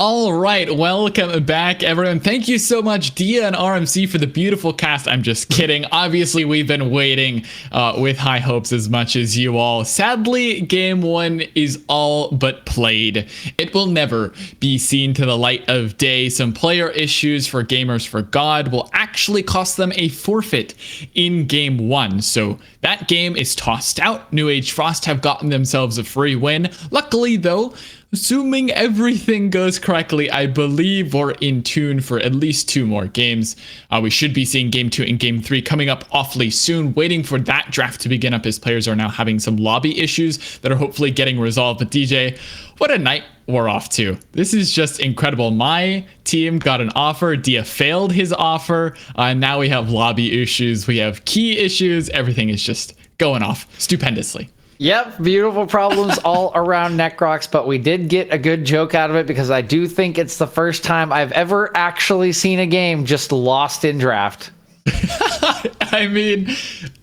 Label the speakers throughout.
Speaker 1: All right, welcome back, everyone. Thank you so much, Dia and RMC, for the beautiful cast. I'm just kidding. Obviously, we've been waiting with high hopes as much as you all. Sadly, game one is all but played. It will never be seen to the light of day. Some player issues for Gamers for God will actually cost them a forfeit in game one. So that game is tossed out. New Age Frost have gotten themselves a free win. Luckily, though, assuming everything goes correctly, I believe we're in tune for at least two more games. We should be seeing game two and game three coming up awfully soon, waiting for that draft to begin up as players are now having some lobby issues that are hopefully getting resolved. But DJ, what a night we're off to. This is just incredible. My team got an offer. Dia failed his offer. And now we have lobby issues. We have key issues. Everything is just going off stupendously.
Speaker 2: Yep, beautiful problems all around Necrox, but we did get a good joke out of it because I do think it's the first time I've ever actually seen a game just lost in draft.
Speaker 1: I mean,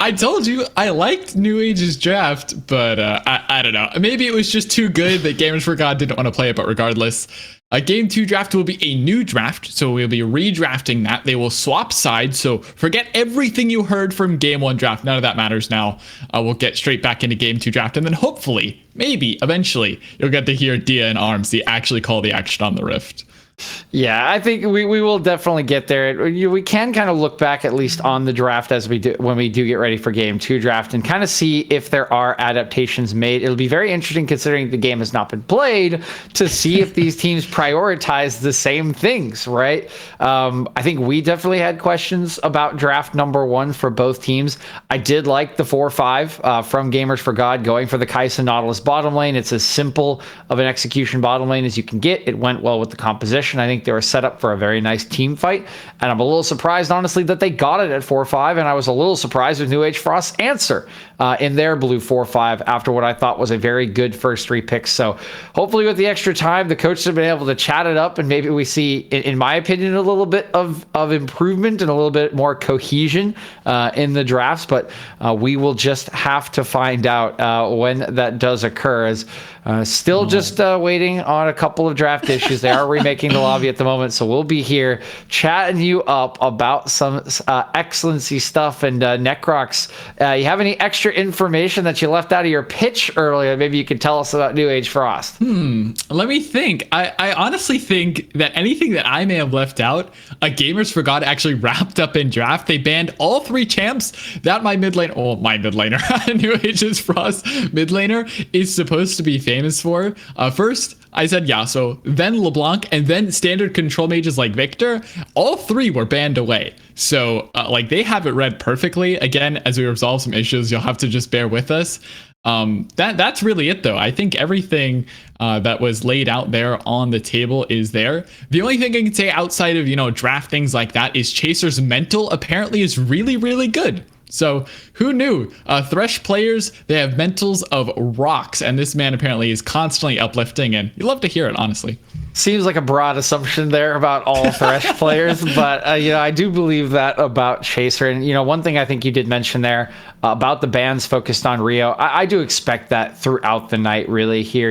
Speaker 1: I told you I liked New Age's draft, but I don't know. Maybe it was just too good that Gamers for God didn't want to play it, but regardless, a game two draft will be a new draft, so we'll be redrafting that. They will swap sides, so forget everything you heard from game one draft. None of that matters now. We'll get straight back into game two draft, and then hopefully, maybe, eventually, you'll get to hear Dia and RMC actually call the action on the Rift.
Speaker 2: Yeah, I think we will definitely get there. We can kind of look back at least on the draft as we do when we do get ready for game two draft and kind of see if there are adaptations made. It'll be very interesting considering the game has not been played to see if these teams prioritize the same things, right? I think we definitely had questions about draft number one for both teams. I did like the 4-5 from Gamers for God going for the Kai'Sa Nautilus bottom lane. It's as simple of an execution bottom lane as you can get. It went well with the composition. I think they were set up for a very nice team fight, and I'm a little surprised, honestly, that they got it at 4-5, and I was a little surprised with New Age Frost's answer in their blue 4-5 after what I thought was a very good first three picks. So hopefully with the extra time, the coaches have been able to chat it up, and maybe we see, in my opinion, a little bit of improvement and a little bit more cohesion in the drafts, but we will just have to find out when that does occur, as still just waiting on a couple of draft issues. They are remaking the lobby at the moment, so we'll be here chatting you up about some excellency stuff. And Necrox, you have any extra information that you left out of your pitch earlier? Maybe you could tell us about New Age Frost.
Speaker 1: Let me think. I honestly think that anything that I may have left out, Gamers for God actually wrapped up in draft. They banned all three champs that my mid laner, New Age's Frost mid laner is supposed to be famous for. First, I said Yasuo, then LeBlanc, and then standard control mages like Victor. All three were banned away. So they have it read perfectly. Again, as we resolve some issues, you'll have to just bear with us. That's really it, though. I think everything that was laid out there on the table is there. The only thing I can say outside of, draft things like that is Chaser's mental apparently is really, really good. So who knew? Thresh players, they have mentals of rocks, and this man apparently is constantly uplifting, and you love to hear it, honestly.
Speaker 2: Seems like a broad assumption there about all Thresh players, but I do believe that about Chaser. And one thing I think you did mention there about the bans focused on Rio, I do expect that throughout the night. Really, here,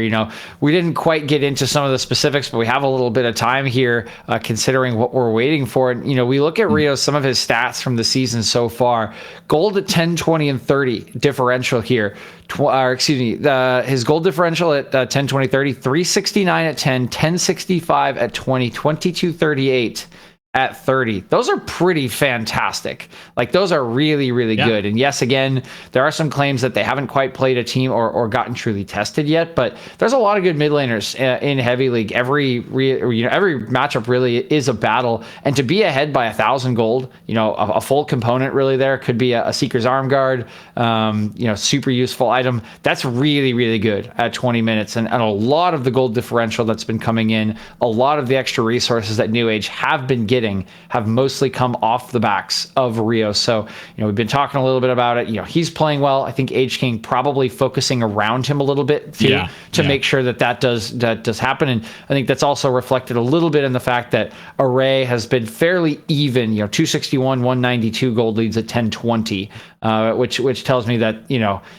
Speaker 2: we didn't quite get into some of the specifics, but we have a little bit of time here, considering what we're waiting for. And we look at Rio, some of his stats from the season so far: gold at 10, 20, and 30 differential here. His gold differential at 10, 20, 30, 369 at 10, 1065 at 20, 2238 at 30. Those are pretty fantastic. Those are really, really good. And yes, again, there are some claims that they haven't quite played a team or gotten truly tested yet, but there's a lot of good mid laners in Heavy League. Every matchup really is a battle, and to be ahead by 1,000 gold, a full component really there could be a Seeker's Arm Guard, super useful item. That's really, really good at 20 minutes. And a lot of the gold differential that's been coming in, a lot of the extra resources that New Age have been getting have mostly come off the backs of Rio. So, we've been talking a little bit about it. He's playing well. I think Age King probably focusing around him a little bit too, to make sure that does happen. And I think that's also reflected a little bit in the fact that Array has been fairly even, 261, 192 gold leads at 1020, which tells me that,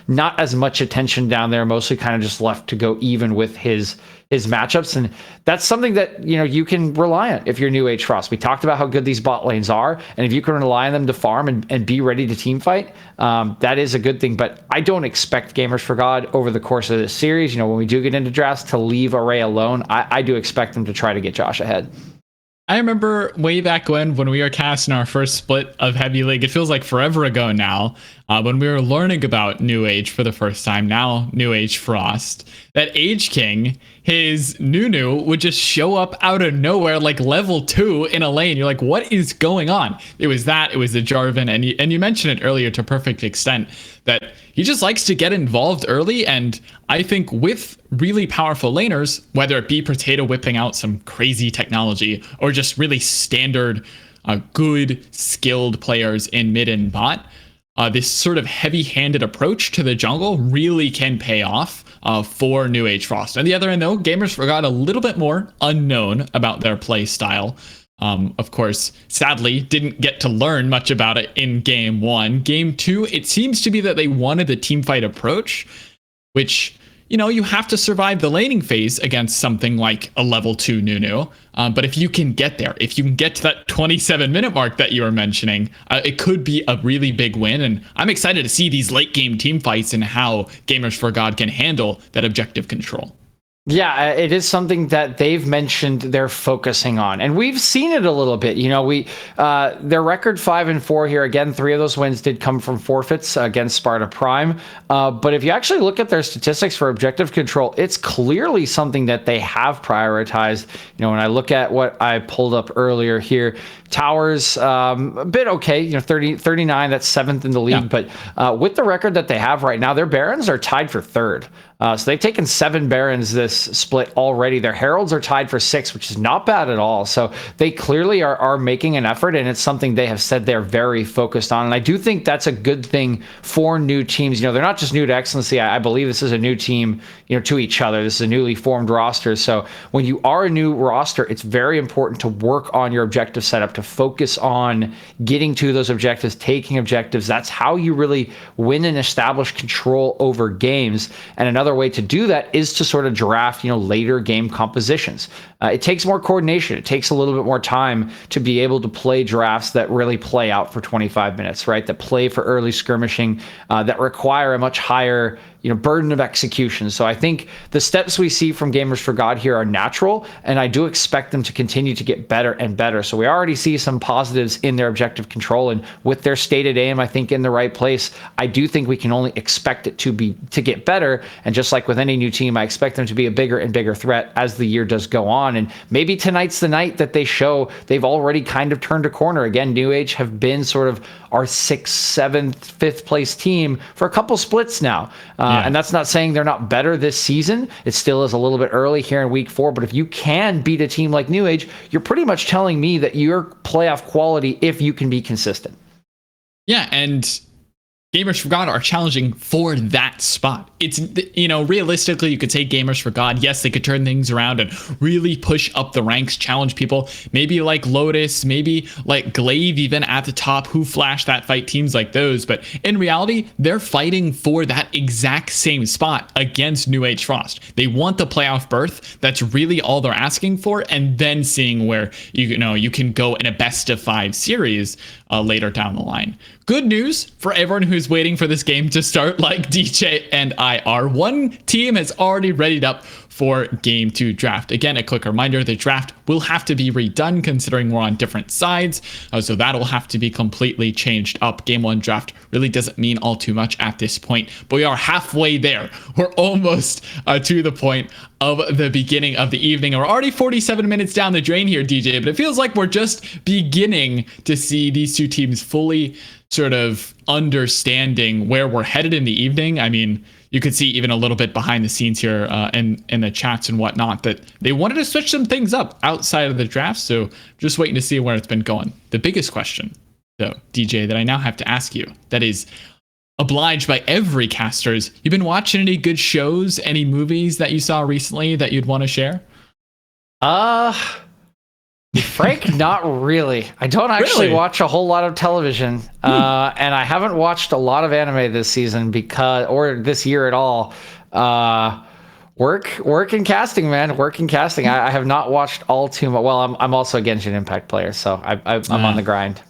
Speaker 2: not as much attention down there, mostly kind of just left to go even with his his matchups, and that's something that you can rely on if you're New Age Frost. We talked about how good these bot lanes are, and if you can rely on them to farm and be ready to team fight, that is a good thing. But I don't expect Gamers for God over the course of this series, when we do get into drafts, to leave Array alone. I do expect them to try to get Josh ahead.
Speaker 1: I remember way back when we were casting our first split of Heavy League, it feels like forever ago now, when we were learning about New Age for the first time, now New Age Frost, that Age King, his Nunu, would just show up out of nowhere like level 2 in a lane. You're like, what is going on? It was the Jarvan, and you mentioned it earlier to perfect extent, that he just likes to get involved early, and I think with really powerful laners, whether it be Potato whipping out some crazy technology or just really standard, good, skilled players in mid and bot, this sort of heavy-handed approach to the jungle really can pay off for New Age Frost. On the other end, though, Gamers forgot a little bit more unknown about their play style. Of course, sadly, didn't get to learn much about it in Game 1. Game 2, it seems to be that they wanted the teamfight approach, which, you have to survive the laning phase against something like a level 2 Nunu. But if you can get there, if you can get to that 27-minute mark that you were mentioning, it could be a really big win. And I'm excited to see these late game team fights and how Gamers for God can handle that objective control.
Speaker 2: Yeah, it is something that they've mentioned they're focusing on, and we've seen it a little bit. Their record 5-4 here. Again, 3 of those wins did come from forfeits against Sparta Prime. But if you actually look at their statistics for objective control, it's clearly something that they have prioritized. When I look at what I pulled up earlier here, Towers, a bit okay, 39, that's 7th in the league. Yeah. But with the record that they have right now, their Barons are tied for 3rd. So they've taken 7 Barons this split already. Their Heralds are tied for 6, which is not bad at all. So they clearly are making an effort, and it's something they have said they're very focused on. And I do think that's a good thing for new teams. They're not just new to Excellency. I believe this is a new team, to each other. This is a newly formed roster. So when you are a new roster, it's very important to work on your objective setup, to focus on getting to those objectives, taking objectives. That's how you really win and establish control over games. And another way to do that is to sort of draft, later game compositions. It takes more coordination. It takes a little bit more time to be able to play drafts that really play out for 25 minutes, right? That play for early skirmishing, that require a much higher burden of execution. So I think the steps we see from Gamers for God here are natural, and I do expect them to continue to get better and better. So we already see some positives in their objective control, and with their stated aim, I think, in the right place, I do think we can only expect it to get better. And just like with any new team, I expect them to be a bigger and bigger threat as the year does go on. And maybe tonight's the night that they show they've already kind of turned a corner. Again, New Age have been sort of our 6th, 7th, 5th place team for a couple splits now. And that's not saying they're not better this season. It still is a little bit early here in week 4, but if you can beat a team like New Age, you're pretty much telling me that you're playoff quality if you can be consistent.
Speaker 1: Yeah, and Gamers for God are challenging for that spot. It's, realistically, you could say Gamers for God, yes, they could turn things around and really push up the ranks, challenge people, maybe like Lotus, maybe like Glaive even at the top, who flash that fight, teams like those. But in reality, they're fighting for that exact same spot against New Age Frost. They want the playoff berth. That's really all they're asking for. And then seeing where, you can go in a best of 5 series later down the line. Good news for everyone who's waiting for this game to start, like DJ and I are. One team has already readied up for Game 2 draft. Again, a quick reminder, the draft will have to be redone considering we're on different sides, so that'll have to be completely changed up. Game 1 draft really doesn't mean all too much at this point, but we are halfway there. We're almost to the point of the beginning of the evening. We're already 47 minutes down the drain here, DJ, but it feels like we're just beginning to see these two teams fully sort of understanding where we're headed in the evening. I mean, you could see even a little bit behind the scenes here in the chats and whatnot that they wanted to switch some things up outside of the draft. So just waiting to see where it's been going. The biggest question, though, DJ, that I now have to ask you, that is obliged by every casters, you've been watching any good shows, any movies that you saw recently that you'd want to share?
Speaker 2: Frank, not really. I don't actually watch a whole lot of television, and I haven't watched a lot of anime this season or this year at all. Work in casting, man. Work in casting. I have not watched all too much. Well, I'm also a Genshin Impact player, so I'm on the grind.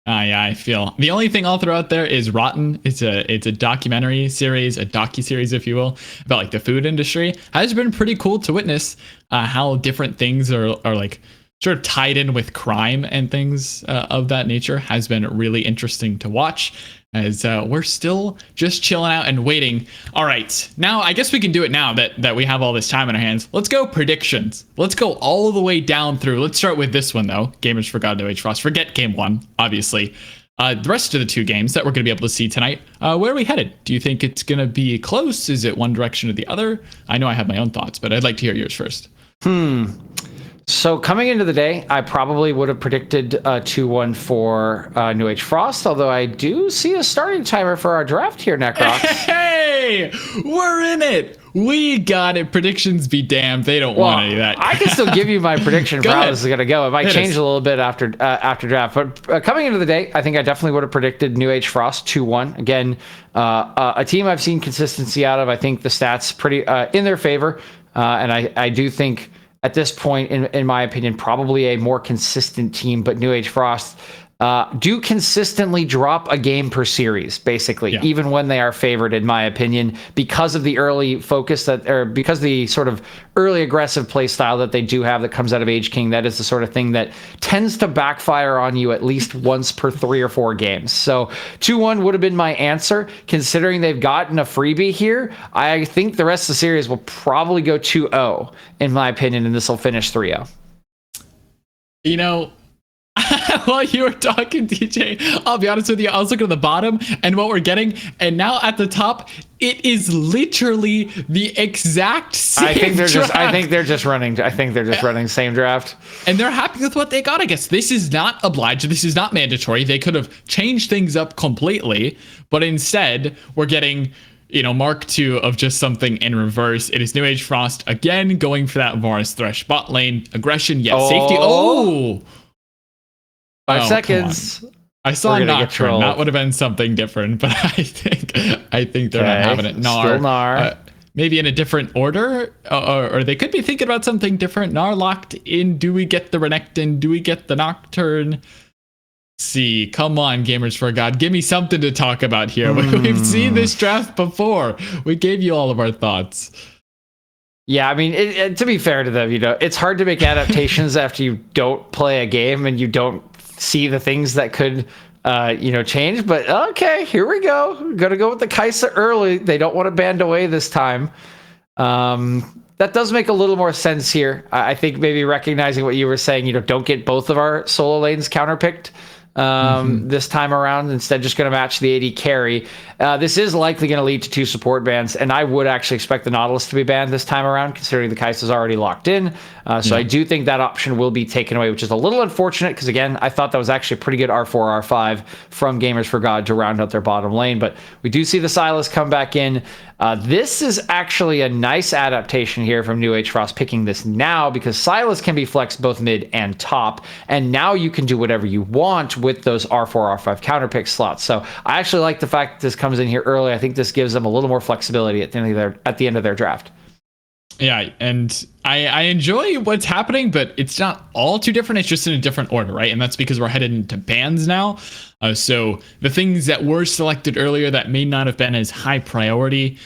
Speaker 1: Yeah, I feel the only thing I'll throw out there is Rotten. It's a documentary series, a docu-series, if you will, about like the food industry. Has been pretty cool to witness how different things are like sort of tied in with crime and things of that nature. Has been really interesting to watch as we're still just chilling out and waiting. All right, now I guess we can do it now that we have all this time in our hands. Let's go predictions. Let's go all the way down through. Let's start with this one though. Gamers Forgot No Age Frost. Forget game one, obviously. The rest of the two games that we're going to be able to see tonight, where are we headed? Do you think it's going to be close? Is it one direction or the other? I know I have my own thoughts, but I'd like to hear yours first.
Speaker 2: So coming into the day, I probably would have predicted 2-1 for New Age Frost, although I do see a starting timer for our draft here, Necrox.
Speaker 1: Hey, we're in it. We got it. Predictions be damned. They don't want any of that.
Speaker 2: I can still give you my prediction for how this is going to go. It might change a little bit after draft. But coming into the day, I think I definitely would have predicted New Age Frost 2-1. Again, a team I've seen consistency out of. I think the stats pretty in their favor. And I do think at this point, in my opinion, probably a more consistent team, but New Age Frost do consistently drop a game per series, basically, even when they are favored, in my opinion, because of the early focus because the sort of early aggressive play style that they do have that comes out of Age King. That is the sort of thing that tends to backfire on you at least once per 3 or 4 games. So 2-1 would have been my answer. Considering they've gotten a freebie here, I think the rest of the series will probably go 2-0, in my opinion, and this will finish 3-0.
Speaker 1: You know, while you were talking, DJ, I'll be honest with you, I was looking at the bottom and what we're getting, and now at the top, it is literally the exact same draft.
Speaker 2: I think they're just running the same draft. And
Speaker 1: they're happy with what they got, I guess. This is not obliged. This is not mandatory. They could have changed things up completely, but instead, we're getting, you know, Mark II of just something in reverse. It is New Age Frost again, going for that Varus Thresh bot lane aggression, yet safety.
Speaker 2: 5 seconds.
Speaker 1: I saw Nocturne. That would have been something different, but I think they're not having it. Gnar. Maybe in a different order, or they could be thinking about something different. Gnar locked in. Do we get the Renekton? Do we get the Nocturne? See, come on, Gamers for God, give me something to talk about here. We've seen this draft before. We gave you all of our thoughts.
Speaker 2: Yeah, I mean, to be fair to them, you know, it's hard to make adaptations after you don't play a game and you don't see the things that could, change. But okay, here we go. Gonna go with the Kai'Sa early. They don't want to band away this time. That does make a little more sense here. I think maybe recognizing what you were saying, don't get both of our solo lanes counterpicked this time around. Instead, just going to match the AD carry. This is likely going to lead to 2 support bans, and I would actually expect the Nautilus to be banned this time around, considering the Kai'Sa is already locked in. So I do think that option will be taken away, which is a little unfortunate, because again, I thought that was actually a pretty good R4, R5 from Gamers for God to round out their bottom lane. But we do see the Sylas come back in. This is actually a nice adaptation here from New Age Frost picking this now, because Sylas can be flexed both mid and top, and now you can do whatever you want with those R4, R5 counterpick slots. So I actually like the fact that this comes in here early. I think this gives them a little more flexibility at the end of their draft.
Speaker 1: Yeah, and I enjoy what's happening, but it's not all too different. It's just in a different order, right? And that's because we're headed into bans now. So the things that were selected earlier that may not have been as high priority,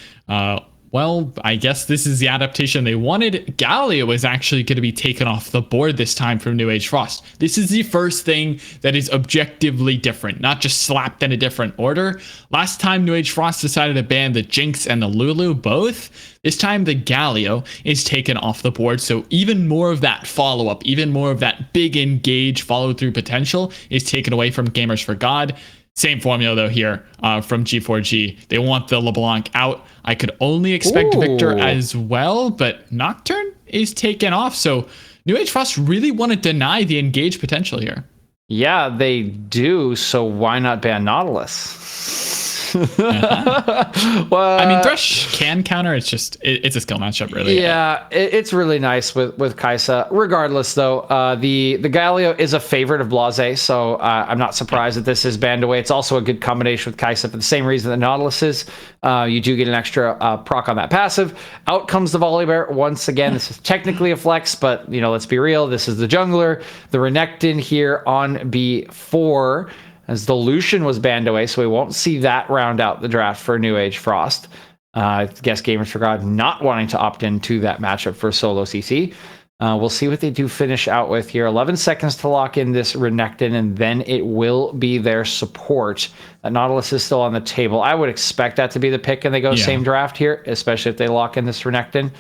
Speaker 1: well, I guess this is the adaptation they wanted. Galio is actually going to be taken off the board this time from New Age Frost. This is the first thing that is objectively different, not just slapped in a different order. Last time New Age Frost decided to ban the Jinx and the Lulu both. This time the Galio is taken off the board, so even more of that follow-up, even more of that big engage follow-through potential is taken away from Gamers for God. Same formula, though, here from G4G. They want the LeBlanc out. I could only expect Victor as well, but Nocturne is taken off. So New Age Frost really want to deny the engage potential here.
Speaker 2: Yeah, they do. So why not ban Nautilus? Well,
Speaker 1: I mean, Thresh can counter. It's just it's a skill matchup, really.
Speaker 2: Yeah, it's really nice with Kaisa. Regardless, though, the Galio is a favorite of Blase, so I'm not surprised that this is banned away. It's also a good combination with Kaisa for the same reason that Nautilus is. You do get an extra proc on that passive. Out comes the Volibear. Once again, this is technically a flex, but let's be real. This is the jungler. The Renekton here on B4. As the Lucian was banned away, so we won't see that round out the draft for New Age Frost. I guess Gamers for God not wanting to opt into that matchup for solo CC. We'll see what they do finish out with here. 11 seconds to lock in this Renekton, and then it will be their support. Nautilus is still on the table. I would expect that to be the pick, and they go same draft here, especially if they lock in this Renekton.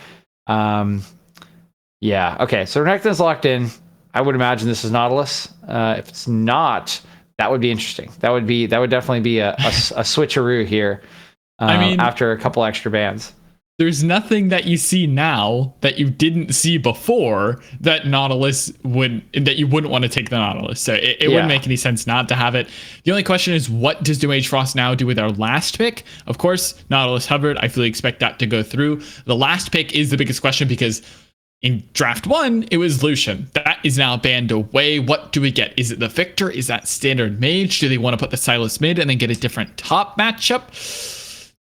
Speaker 2: Yeah, okay, so Renekton's locked in. I would imagine this is Nautilus. If it's not, that would be interesting. That would definitely be a switcheroo here. I mean, after a couple extra bans,
Speaker 1: there's nothing that you see now that you didn't see before that you wouldn't want to take the Nautilus. So it wouldn't make any sense not to have it. The only question is, what does New Age Frost now do with our last pick? Of course, Nautilus hovered. I fully expect that to go through. The last pick is the biggest question because in draft 1, it was Lucian. That is now banned away. What do we get? Is it the Victor? Is that standard mage? Do they want to put the Sylas mid and then get a different top matchup?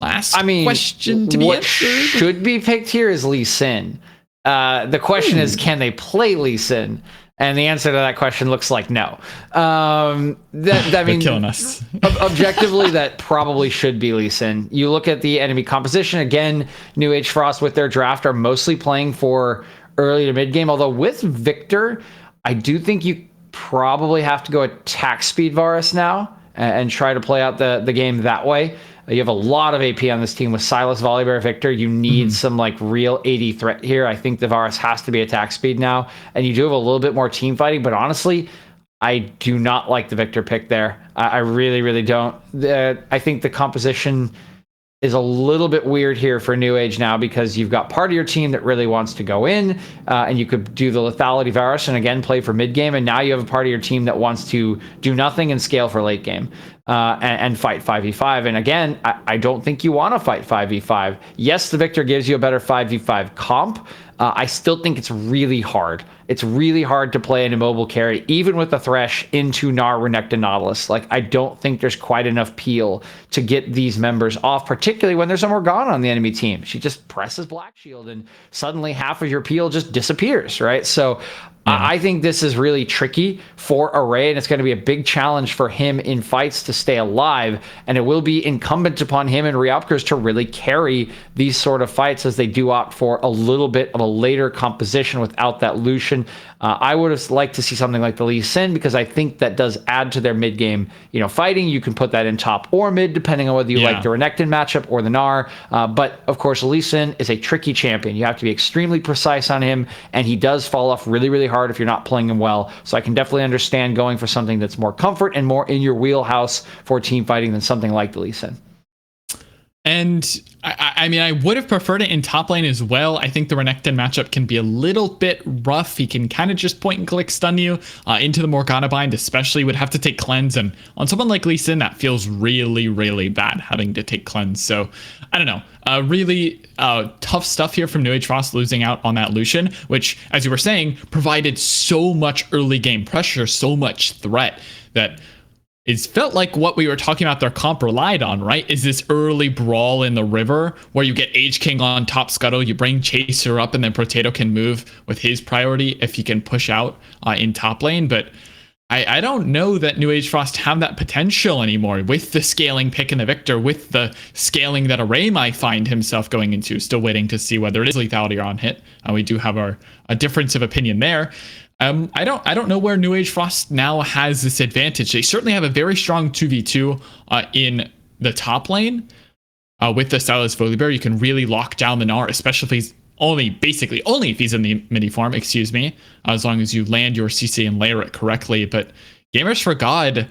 Speaker 1: Question to be
Speaker 2: what
Speaker 1: answered.
Speaker 2: Should be picked here is Lee Sin. The question is, can they play Lee Sin? And the answer to that question looks like no. That means
Speaker 1: killing us.
Speaker 2: Objectively, that probably should be Lee Sin. You look at the enemy composition again. New Age Frost with their draft are mostly playing for early to mid game. Although with Victor, I do think you probably have to go attack speed Varus now and try to play out the game that way. You have a lot of AP on this team with Sylas, Volibear, Victor. You need some real 80 threat here. I think the Varus has to be attack speed now. And you do have a little bit more team fighting. But honestly, I do not like the Victor pick there. I really, really don't. I think the composition is a little bit weird here for New Age now because you've got part of your team that really wants to go in and you could do the lethality Varus and again play for mid game, and now you have a part of your team that wants to do nothing and scale for late game and fight 5v5. And again, I don't think you want to fight 5v5. Yes, the Victor gives you a better 5v5 comp. I still think it's really hard. It's really hard to play an immobile carry, even with the Thresh, into Gnar, Renekton, Nautilus. I don't think there's quite enough peel to get these members off, particularly when there's a Morgana on the enemy team. She just presses Black Shield, and suddenly half of your peel just disappears, right? So I think this is really tricky for Array, and it's going to be a big challenge for him in fights to stay alive, and it will be incumbent upon him and Ryopkers to really carry these sort of fights as they do opt for a little bit of a later composition without that Lucian. I would have liked to see something like the Lee Sin because I think that does add to their mid game, fighting. You can put that in top or mid depending on whether you like the Renekton matchup or the Gnar. But of course, Lee Sin is a tricky champion. You have to be extremely precise on him, and he does fall off really, really hard if you're not playing him well. So I can definitely understand going for something that's more comfort and more in your wheelhouse for team fighting than something like the Lee Sin.
Speaker 1: And I mean, I would have preferred it in top lane as well. I think the Renekton matchup can be a little bit rough. He can kind of just point and click stun you into the Morgana bind, especially would have to take cleanse. And on someone like Lee Sin, that feels really, really bad having to take cleanse. So I don't know. Really tough stuff here from New Age Frost losing out on that Lucian, which, as you were saying, provided so much early game pressure, so much threat that it's felt like what we were talking about their comp relied on, right? Is this early brawl in the river where you get Age King on top scuttle, you bring Chaser up, and then Potato can move with his priority if he can push out in top lane. But I don't know that New Age Frost have that potential anymore with the scaling pick in the Victor, with the scaling that Array might find himself going into. Still waiting to see whether it is lethality or on hit. We do have a difference of opinion there. I don't know where New Age Frost now has this advantage. They certainly have a very strong 2v2 in the top lane. With the Sylas Volibear, you can really lock down the Gnar, especially if he's only if he's in the mini farm, as long as you land your CC and layer it correctly. But Gamers for God,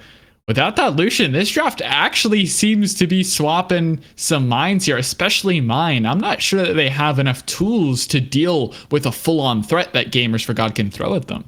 Speaker 1: without that Lucian, this draft actually seems to be swapping some minds here, especially mine. I'm not sure that they have enough tools to deal with a full-on threat that Gamers for God can throw at them.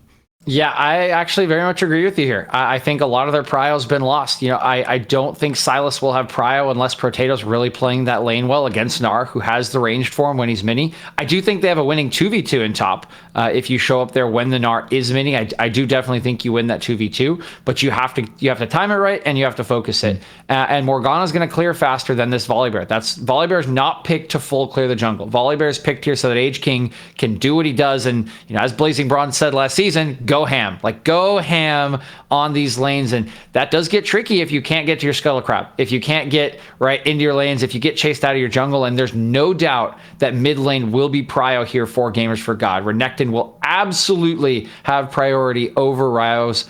Speaker 2: Yeah, I actually very much agree with you here. I think a lot of their prio's been lost. I don't think Silas will have prio unless Protato's really playing that lane well against Gnar, who has the ranged form when he's mini. I do think they have a winning 2v2 in top. If you show up there when the Gnar is mini, I do definitely think you win that 2v2, but you have to time it right and you have to focus it. And Morgana's going to clear faster than this Volibear. Volibear is not picked to full clear the jungle. Volibear is picked here so that Age King can do what he does. And as Blazing Bronze said last season, go ham. Go ham on these lanes. And that does get tricky if you can't get to your Scuttle Crab. If you can't get right into your lanes, if you get chased out of your jungle, and there's no doubt that mid lane will be prio here for Gamers for God. Renekton will absolutely have priority over Rio's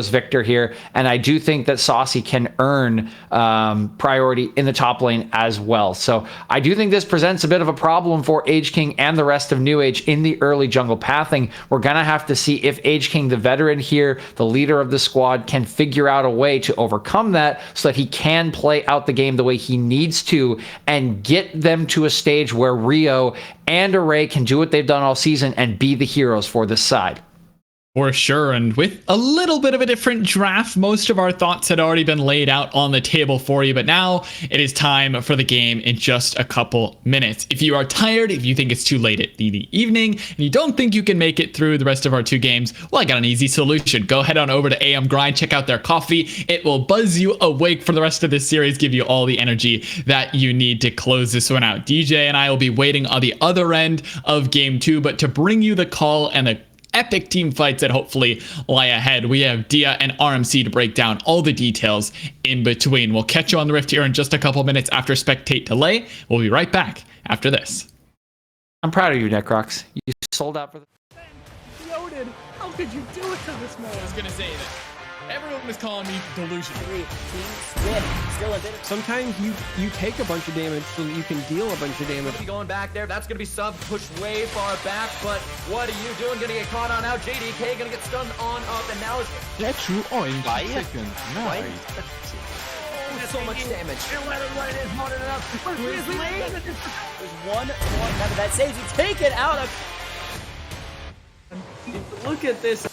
Speaker 2: Victor here. And I do think that Saucy can earn priority in the top lane as well. So I do think this presents a bit of a problem for Age King and the rest of New Age in the early jungle pathing. We're going to have to see if Age King, the veteran here, the leader of the squad, can figure out a way to overcome that so that he can play out the game the way he needs to and get them to a stage where Rio and Array can do what they've done all season and be the heroes for this side.
Speaker 1: For sure, and with a little bit of a different draft, most of our thoughts had already been laid out on the table for you, but now it is time for the game in just a couple minutes. If you are tired, if you think it's too late at the evening, and you don't think you can make it through the rest of our 2 games, well, I got an easy solution. Go head on over to AM Grind, check out their coffee. It will buzz you awake for the rest of this series, give you all the energy that you need to close this one out. DJ and I will be waiting on the other end of game 2, but to bring you the call and the epic team fights that hopefully lie ahead, we have Dia and RMC to break down all the details in between. We'll catch you on the Rift here in just a couple minutes after Spectate Delay. We'll be right back after this.
Speaker 2: I'm proud of you, Necrox. You sold out for the...
Speaker 3: Loaded. How could you do it to this man?
Speaker 1: I was gonna say that everyone was calling me delusional.
Speaker 3: Sometimes you take a bunch of damage so that you can deal a bunch of damage.
Speaker 4: Be going back there. That's going to be sub pushed way far back. But what are you doing? Going to get caught on out. JDK going to get stunned on up. And now it's...
Speaker 5: That's true. Oh, in 2 seconds. Nice.
Speaker 4: Oh, so much damage. There's
Speaker 6: one that saves you. Take it out of... Look at this.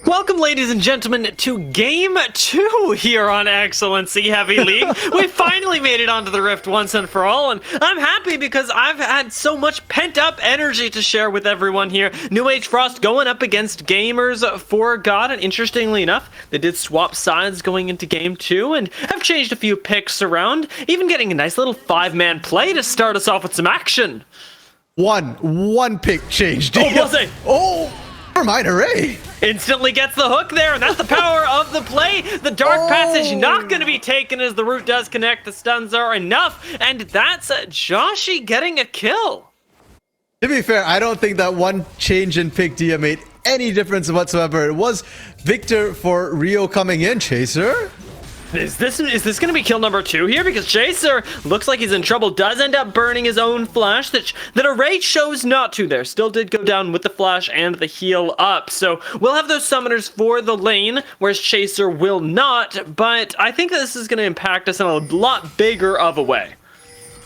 Speaker 7: Welcome, ladies and gentlemen, to Game 2 here on Excellency Heavy League. We finally made it onto the Rift once and for all, and I'm happy because I've had so much pent-up energy to share with everyone here. New Age Frost going up against Gamers for God, and interestingly enough, they did swap sides going into Game 2, and have changed a few picks around, even getting a nice little 5-man play to start us off with some action.
Speaker 8: One pick changed.
Speaker 7: Oh, was it?
Speaker 8: Oh, never mind, Array.
Speaker 7: Instantly gets the hook there, and that's the power of the play. The Dark Passage not going to be taken as the root does connect. The stuns are enough, and that's Joshi getting a kill.
Speaker 8: To be fair, I don't think that one change in pick Dia made any difference whatsoever. It was Victor for Rio coming in. Chaser.
Speaker 7: Is this going to be kill number 2 here? Because Chaser looks like he's in trouble. Does end up burning his own flash that Array chose not to there. Still did go down with the flash and the heal up. So we'll have those summoners for the lane, whereas Chaser will not. But I think this is going to impact us in a lot bigger of a way.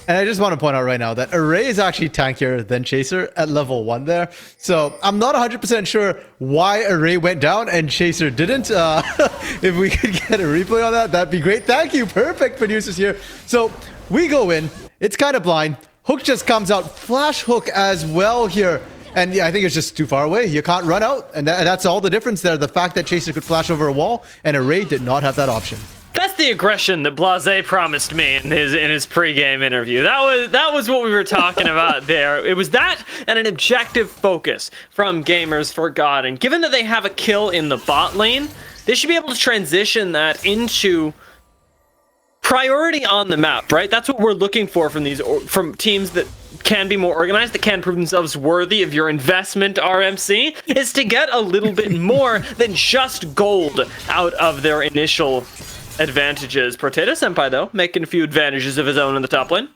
Speaker 8: And I just want to point out right now that Array is actually tankier than Chaser at level 1 there. So I'm not 100% sure why Array went down and Chaser didn't. If we could get a replay on that, that'd be great. Thank you. Perfect producers here. So we go in. It's kind of blind. Hook just comes out. Flash hook as well here. And yeah, I think it's just too far away. You can't run out. And that's all the difference there. The fact that Chaser could flash over a wall and Array did not have that option.
Speaker 7: That's the aggression that Blase promised me in his pregame interview. That was what we were talking about there. It was that and an objective focus from Gamers for God. And given that they have a kill in the bot lane, they should be able to transition that into priority on the map, right? That's what we're looking for from teams that can be more organized, that can prove themselves worthy of your investment, RMC, is to get a little bit more than just gold out of their initial advantages. Potato Senpai, though, making a few advantages of his own in the top lane.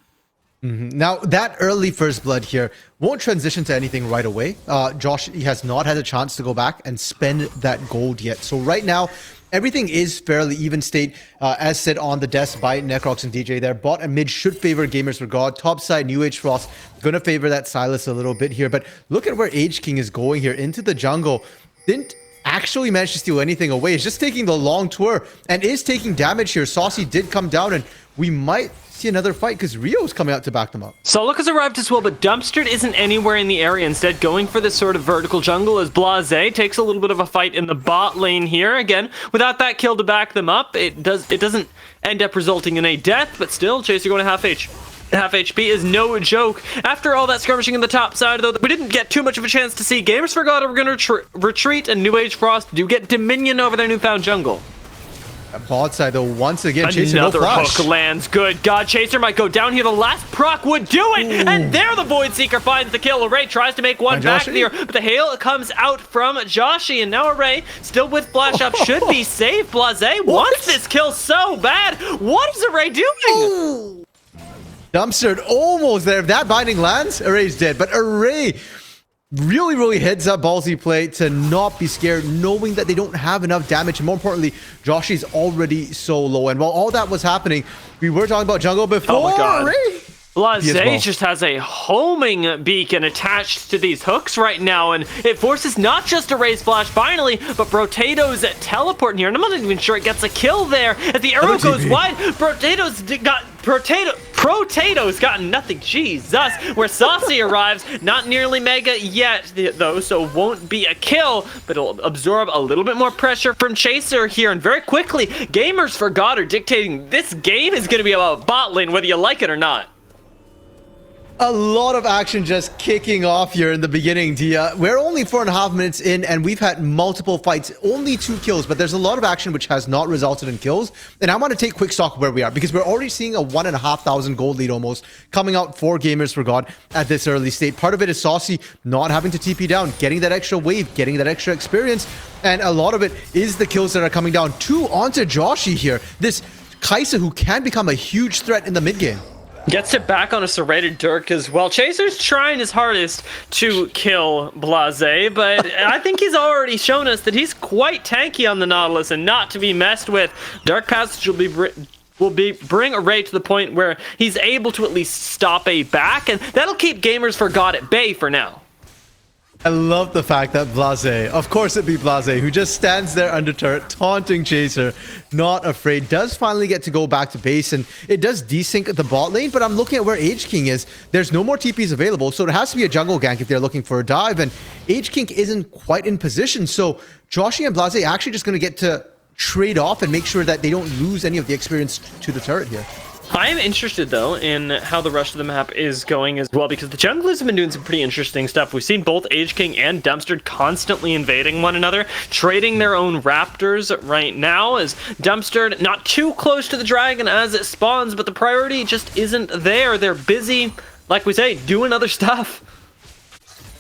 Speaker 8: Now, that early first blood here won't transition to anything right away. Josh, he has not had a chance to go back and spend that gold yet. So right now, everything is fairly even state, as said on the desk by Necrox and DJ there. Bot and mid should favor Gamers for God. Top side, New Age Frost, gonna favor that Silas a little bit here. But look at where Age King is going here into the jungle. Didn't actually manage to steal anything away. He's just taking the long tour and is taking damage here. Saucy did come down, and we might see another fight because Rio's coming out to back them up.
Speaker 7: Solok has arrived as well, but Dumpstered isn't anywhere in the area. Instead, going for this sort of vertical jungle as Blase takes a little bit of a fight in the bot lane here. Again, without that kill to back them up, it doesn't end up resulting in a death, but still, Chaser going to half HP is no joke. After all that skirmishing in the top side, though, we didn't get too much of a chance to see. Gamers for God are going to retreat, and New Age Frost do get Dominion over their newfound jungle.
Speaker 8: Bot side, though, once again, Chaser
Speaker 7: another
Speaker 8: no flash.
Speaker 7: hook lands. Good God, Chaser might go down here. The last proc would do it, and there the Void Seeker finds the kill. Array tries to make one back there, but the hail comes out from Joshi, and now Array, still with flash up, should be safe. Blase wants this kill so bad. What is Array doing?
Speaker 8: Dumpstered almost there. If that binding lands, Array's dead. But Array really heads up ballsy play to not be scared, knowing that they don't have enough damage. And more importantly, Joshi's already so low. And while all that was happening, we were talking about jungle before.
Speaker 7: Oh my God.
Speaker 8: Array.
Speaker 7: Blase just has a homing beacon attached to these hooks right now, and it forces not just Array's flash finally, but Protato's teleport in here, and I'm not even sure it gets a kill there. As the arrow goes wide, Protato's got nothing. Jesus. Where Saucy arrives, not nearly mega yet, though, so won't be a kill, but it'll absorb a little bit more pressure from Chaser here, and very quickly, Gamers for God are dictating this game is going to be about bot lane, whether you like it or not.
Speaker 8: A lot of action just kicking off here in the beginning, Dia. We're only 4.5 minutes in, and we've had multiple fights, only 2 kills, but there's a lot of action which has not resulted in kills. And I want to take quick stock where we are, because we're already seeing a 1,500 gold lead almost coming out for Gamers for God at this early state. Part of it is Saucy not having to TP down, getting that extra wave, getting that extra experience, and a lot of it is the kills that are coming down. 2 onto Joshi here. This Kaisa who can become a huge threat in the mid game.
Speaker 7: Gets it back on a serrated Dirk as well. Chaser's trying his hardest to kill Blase, but I think he's already shown us that he's quite tanky on the Nautilus and not to be messed with. Dark Passage will bring Array to the point where he's able to at least stop a back, and that'll keep Gamers for God at bay for now.
Speaker 8: I love the fact that Blase, of course it'd be Blase, who just stands there under turret, taunting Chaser, not afraid, does finally get to go back to base, and it does desync the bot lane, but I'm looking at where H-King is. There's no more TPs available, so it has to be a jungle gank if they're looking for a dive, and H-King isn't quite in position, so Joshi and Blase actually just going to get to trade off and make sure that they don't lose any of the experience to the turret here.
Speaker 7: I am interested, though, in how the rest of the map is going as well, because the junglers have been doing some pretty interesting stuff. We've seen both H-King and Dumpster constantly invading one another, trading their own raptors right now, as Dumpster not too close to the dragon as it spawns, but the priority just isn't there. They're busy, like we say, doing other stuff.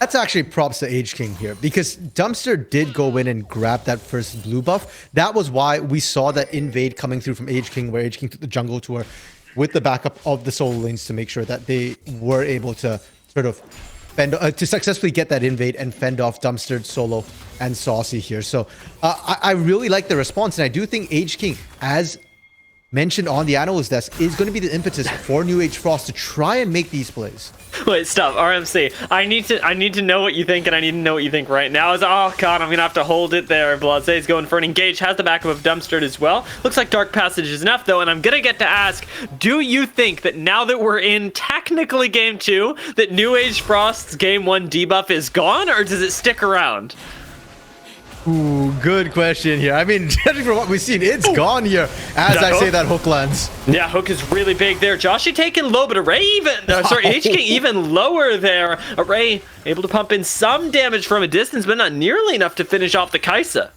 Speaker 8: That's actually props to H-King here, because Dumpster did go in and grab that first blue buff. That was why we saw that invade coming through from H-King, where H-King took the jungle tour with the backup of the solo lanes to make sure that they were able to sort of fend, to successfully get that invade and fend off Dumpster, Solo, and Saucy here. So I really like the response, and I do think H-King, as mentioned on the analyst desk, is going to be the impetus for New Age Frost to try and make these plays.
Speaker 7: Wait, stop, RMC. I need to know what you think, and I need to know what you think right now. Oh god, I'm gonna have to hold it there. Blase is going for an engage, has the backup of Dumpster as well. Looks like Dark Passage is enough though, and I'm gonna get to ask, do you think that now that we're in technically game 2, that New Age Frost's game 1 debuff is gone, or does it stick around?
Speaker 8: Ooh, good question here. I mean, judging from what we've seen, it's gone here as I say that hook lands.
Speaker 7: Yeah, hook is really big there. Joshi taking low, but Array H-King even lower there. Array able to pump in some damage from a distance, but not nearly enough to finish off the Kaisa.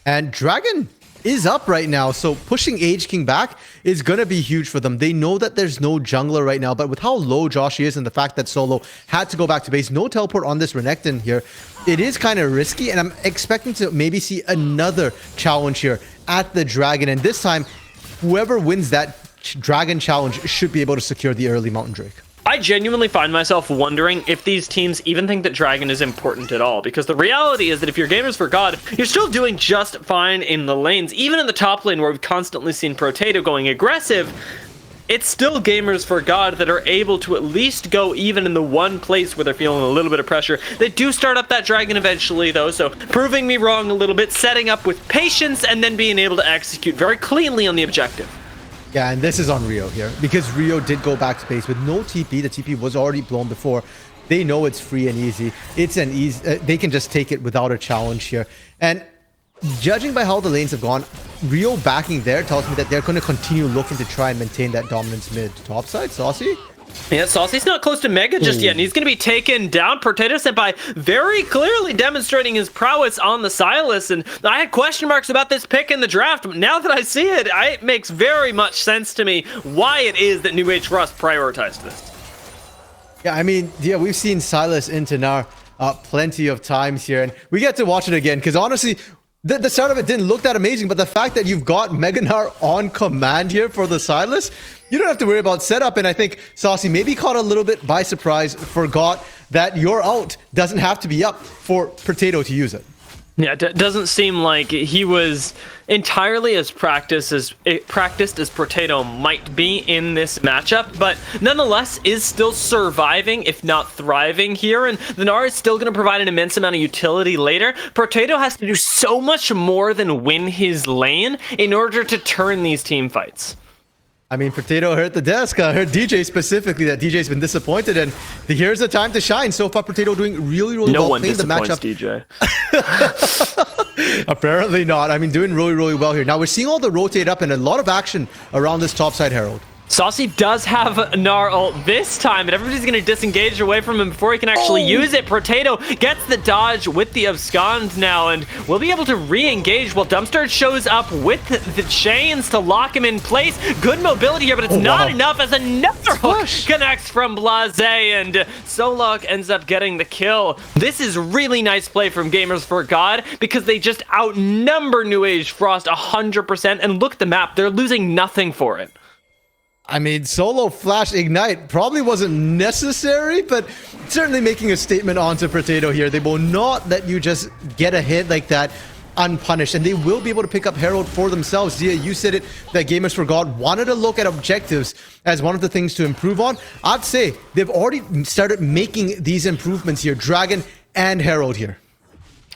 Speaker 8: And Dragon is up right now, so pushing H-King back is going to be huge for them. They know that there's no jungler right now, but with how low Joshi is and the fact that Solo had to go back to base, no teleport on this Renekton here, it is kind of risky, and I'm expecting to maybe see another challenge here at the Dragon, and this time, whoever wins that Dragon challenge should be able to secure the early Mountain Drake.
Speaker 7: I genuinely find myself wondering if these teams even think that Dragon is important at all, because the reality is that if you're Gamers for God, you're still doing just fine in the lanes. Even in the top lane, where we've constantly seen Protato going aggressive, it's still Gamers for God that are able to at least go even in the one place where they're feeling a little bit of pressure. They do start up that Dragon eventually, though, so proving me wrong a little bit, setting up with patience, and then being able to execute very cleanly on the objective.
Speaker 8: Yeah, and this is on Rio here, because Rio did go back to base with no TP. The TP was already blown before. They know it's free and easy. It's an easy, they can just take it without a challenge here. And judging by how the lanes have gone, Rio backing there tells me that they're going to continue looking to try and maintain that dominance mid. Top side, Saucy?
Speaker 7: Yeah, Saucy's not close to Mega just yet, and he's going to be taken down. Potato Senpai very clearly demonstrating his prowess on the Sylas, and I had question marks about this pick in the draft, but now that I see it, it makes very much sense to me why it is that New Age Rust prioritized this.
Speaker 8: Yeah, I mean, yeah, we've seen Sylas into Nar plenty of times here, and we get to watch it again, because honestly, the start of it didn't look that amazing, but the fact that you've got Meganar on command here for the Sylas, you don't have to worry about setup. And I think Saucy maybe caught a little bit by surprise, forgot that your ult doesn't have to be up for Potato to use it.
Speaker 7: Yeah, it doesn't seem like he was entirely as practiced as Potato might be in this matchup, but nonetheless is still surviving, if not thriving here, and the Gnar is still going to provide an immense amount of utility later. Potato has to do so much more than win his lane in order to turn these team fights.
Speaker 8: I mean, Potato hurt the desk. I heard DJ specifically that DJ's been disappointed, and here's the time to shine. So far, Potato doing really well.
Speaker 7: No one
Speaker 8: playing
Speaker 7: disappoints
Speaker 8: the
Speaker 7: DJ.
Speaker 8: Apparently not. I mean, doing really well here. Now, we're seeing all the rotate up and a lot of action around this top side Herald.
Speaker 7: Saucy does have Gnar ult this time, but everybody's going to disengage away from him before he can actually use it. Potato gets the dodge with the abscond now, and we'll be able to re-engage while Dumpster shows up with the chains to lock him in place. Good mobility here, but it's not enough as another hook connects from Blase, and Solok ends up getting the kill. This is really nice play from Gamers for God, because they just outnumber New Age Frost 100%, and look at the map. They're losing nothing for it.
Speaker 8: I mean, solo flash ignite probably wasn't necessary, but certainly making a statement onto Potato here. They will not let you just get a hit like that unpunished, and they will be able to pick up Herald for themselves. Zia, you said it, that Gamers for God wanted to look at objectives as one of the things to improve on. I'd say they've already started making these improvements here. Dragon and Herald here.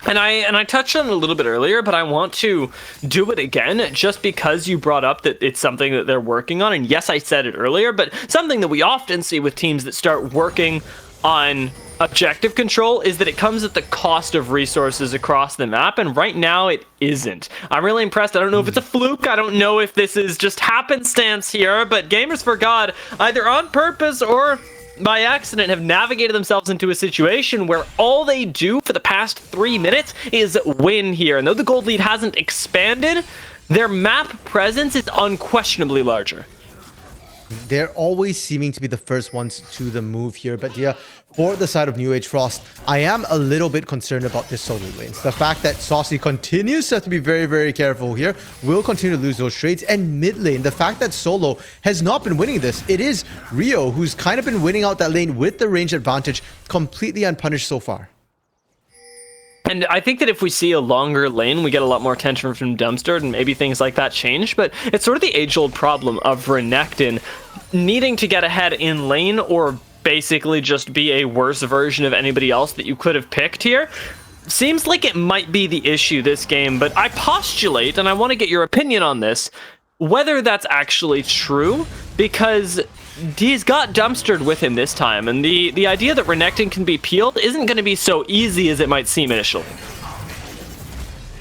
Speaker 7: And I touched on it a little bit earlier, but I want to do it again just because you brought up that it's something that they're working on. And yes, I said it earlier, but something that we often see with teams that start working on objective control is that it comes at the cost of resources across the map, and right now it isn't. I'm really impressed. I don't know if it's a fluke. I don't know if this is just happenstance here, but Gamers for God, either on purpose or by accident, have navigated themselves into a situation where all they do for the past 3 minutes is win here. And though the gold lead hasn't expanded, their map presence is unquestionably larger.
Speaker 8: They're always seeming to be the first ones to the move here. But yeah, for the side of New Age Frost, I am a little bit concerned about this solo lanes. The fact that Saucy continues to have to be very, very careful here, will continue to lose those trades. And mid lane, the fact that Solo has not been winning this. It is Rio who's kind of been winning out that lane with the range advantage, completely unpunished so far.
Speaker 7: And I think that if we see a longer lane, we get a lot more attention from Dumpster, and maybe things like that change. But it's sort of the age-old problem of Renekton needing to get ahead in lane, or basically just be a worse version of anybody else that you could have picked here. Seems like it might be the issue this game, but I postulate, and I want to get your opinion on this, whether that's actually true, because he's got Dumpstered with him this time, and the idea that Renekton can be peeled isn't going to be so easy as it might seem initially.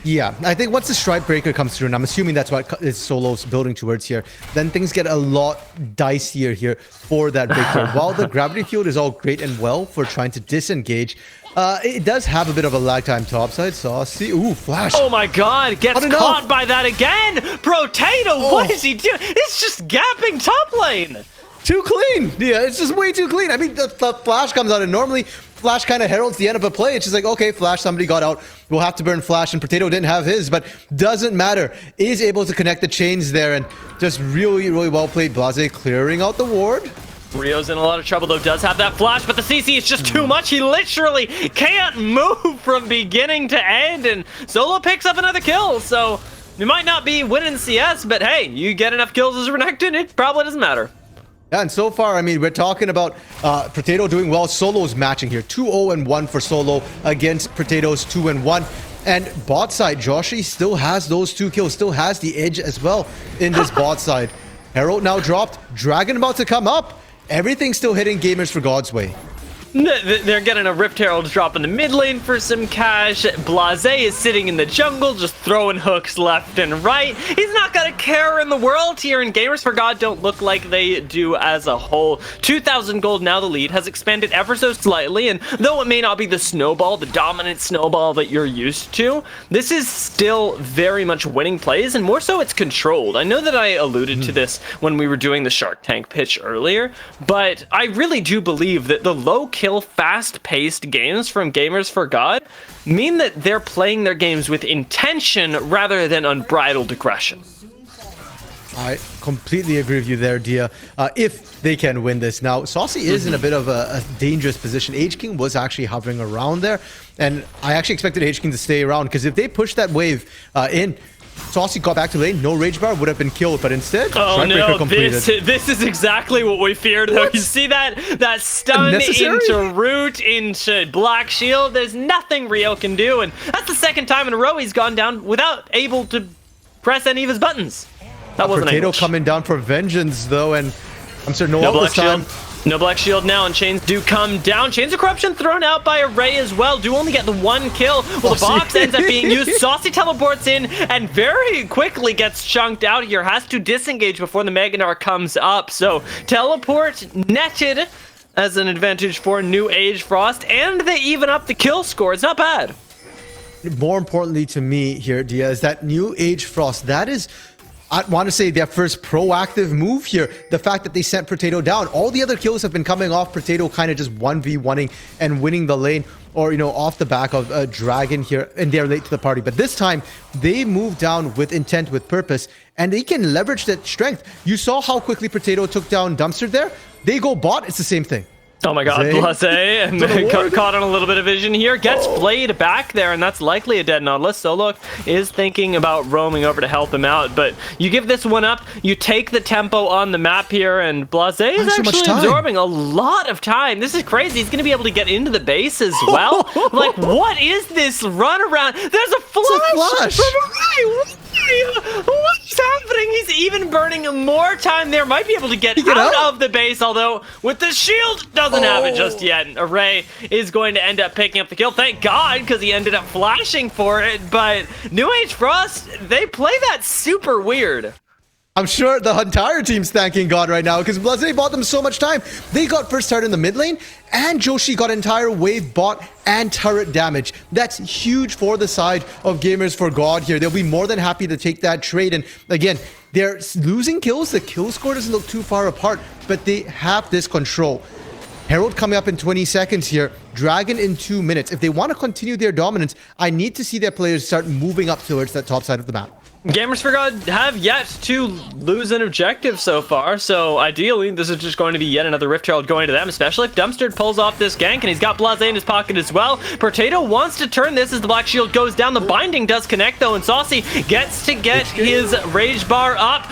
Speaker 8: Yeah, I think once the Stride Breaker comes through, and I'm assuming that's what is Solo's building towards here, then things get a lot dicier here for that victor. While the Gravity Field is all great and well for trying to disengage, it does have a bit of a lag time topside. Saucy, ooh, flash.
Speaker 7: Oh my god, gets caught by that again! Potato, what is he doing? It's just gapping top lane!
Speaker 8: Too clean! Yeah, it's just way too clean. I mean, the flash comes out, and normally Flash kind of heralds the end of a play. It's just like, okay, Flash, somebody got out. We'll have to burn Flash, and Potato didn't have his, but doesn't matter. Is able to connect the chains there, and just really, really well played. Blase clearing out the ward.
Speaker 7: Rio's in a lot of trouble, though. Does have that flash, but the CC is just too much. He literally can't move from beginning to end, and Solo picks up another kill. So it might not be winning CS, but hey, you get enough kills as Renekton, it probably doesn't matter.
Speaker 8: Yeah, and so far, I mean, we're talking about Potato doing well. Solo's matching here. 2-0-1 for Solo against Potato's 2-1. And bot side, Joshi still has those 2 kills, still has the edge as well in this bot side. Herald now dropped. Dragon about to come up. Everything's still hitting Gamers for God's way.
Speaker 7: They're getting a Rift Herald drop in the mid lane for some cash. Blase is sitting in the jungle, just throwing hooks left and right. He's not got a care in the world here, and Gamers for God don't look like they do as a whole. 2,000 gold now. The lead has expanded ever so slightly, and though it may not be the snowball, the dominant snowball that you're used to, this is still very much winning plays, and more so it's controlled. I know that I alluded to this when we were doing the Shark Tank pitch earlier, but I really do believe that the low kill, fast-paced games from Gamers for God mean that they're playing their games with intention rather than unbridled aggression.
Speaker 8: I completely agree with you there, Dia. If they can win this. Now, Saucy is in a bit of a dangerous position. H-King was actually hovering around there, and I actually expected H-King to stay around, because if they push that wave in, Saucy got back to lane, no rage bar, would have been killed, but instead,
Speaker 7: no, this is exactly what we feared, though. What? You see that stun into root, into black shield, there's nothing Rio can do, and that's the second time in a row he's gone down without able to press any of his buttons. That wasn't
Speaker 8: Potato coming down for vengeance, though, and I'm sure no black
Speaker 7: shield. No black shield now, and chains do come down. Chains of Corruption thrown out by Array as well. Do only get the 1 kill. Well, the box ends up being used. Saucy teleports in and very quickly gets chunked out here. Has to disengage before the Meganar comes up. So teleport netted as an advantage for New Age Frost, and they even up the kill score. It's not bad.
Speaker 8: More importantly to me here, Dia, is that New Age Frost, that is, I want to say, their first proactive move here. The fact that they sent Potato down. All the other kills have been coming off Potato kind of just 1v1ing and winning the lane, or, you know, off the back of a Dragon here, and they're late to the party. But this time, they move down with intent, with purpose, and they can leverage that strength. You saw how quickly Potato took down Dumpster there. They go bot, it's the same thing.
Speaker 7: Oh my god, Blase and caught on a little bit of vision here. Gets played back there, and that's likely a dead Nautilus. Solo is thinking about roaming over to help him out, but you give this one up, you take the tempo on the map here, and Blase is actually absorbing a lot of time. This is crazy. He's going to be able to get into the base as well. Like, what is this run around? There's a flash! From Array! What's happening? He's even burning more time there. Might be able to get out of the base, although with the shield, doesn't have it just yet. Array is going to end up picking up the kill. Thank God, because he ended up flashing for it. But New Age Frost, they play that super weird.
Speaker 8: I'm sure the entire team's thanking God right now because Blase bought them so much time. They got first turret in the mid lane, and Joshi got entire wave bot and turret damage. That's huge for the side of Gamers for God here. They'll be more than happy to take that trade. And again, they're losing kills. The kill score doesn't look too far apart, but they have this control. Herald coming up in 20 seconds here. Dragon in 2 minutes. If they want to continue their dominance, I need to see their players start moving up towards that top side of the map.
Speaker 7: Gamers for God have yet to lose an objective so far, so ideally this is just going to be yet another Rift Herald going to them, especially if Dumpster pulls off this gank, and he's got Blase in his pocket as well. Potato wants to turn this as the Black Shield goes down. The binding does connect though, and Saucy gets to get his Rage Bar up.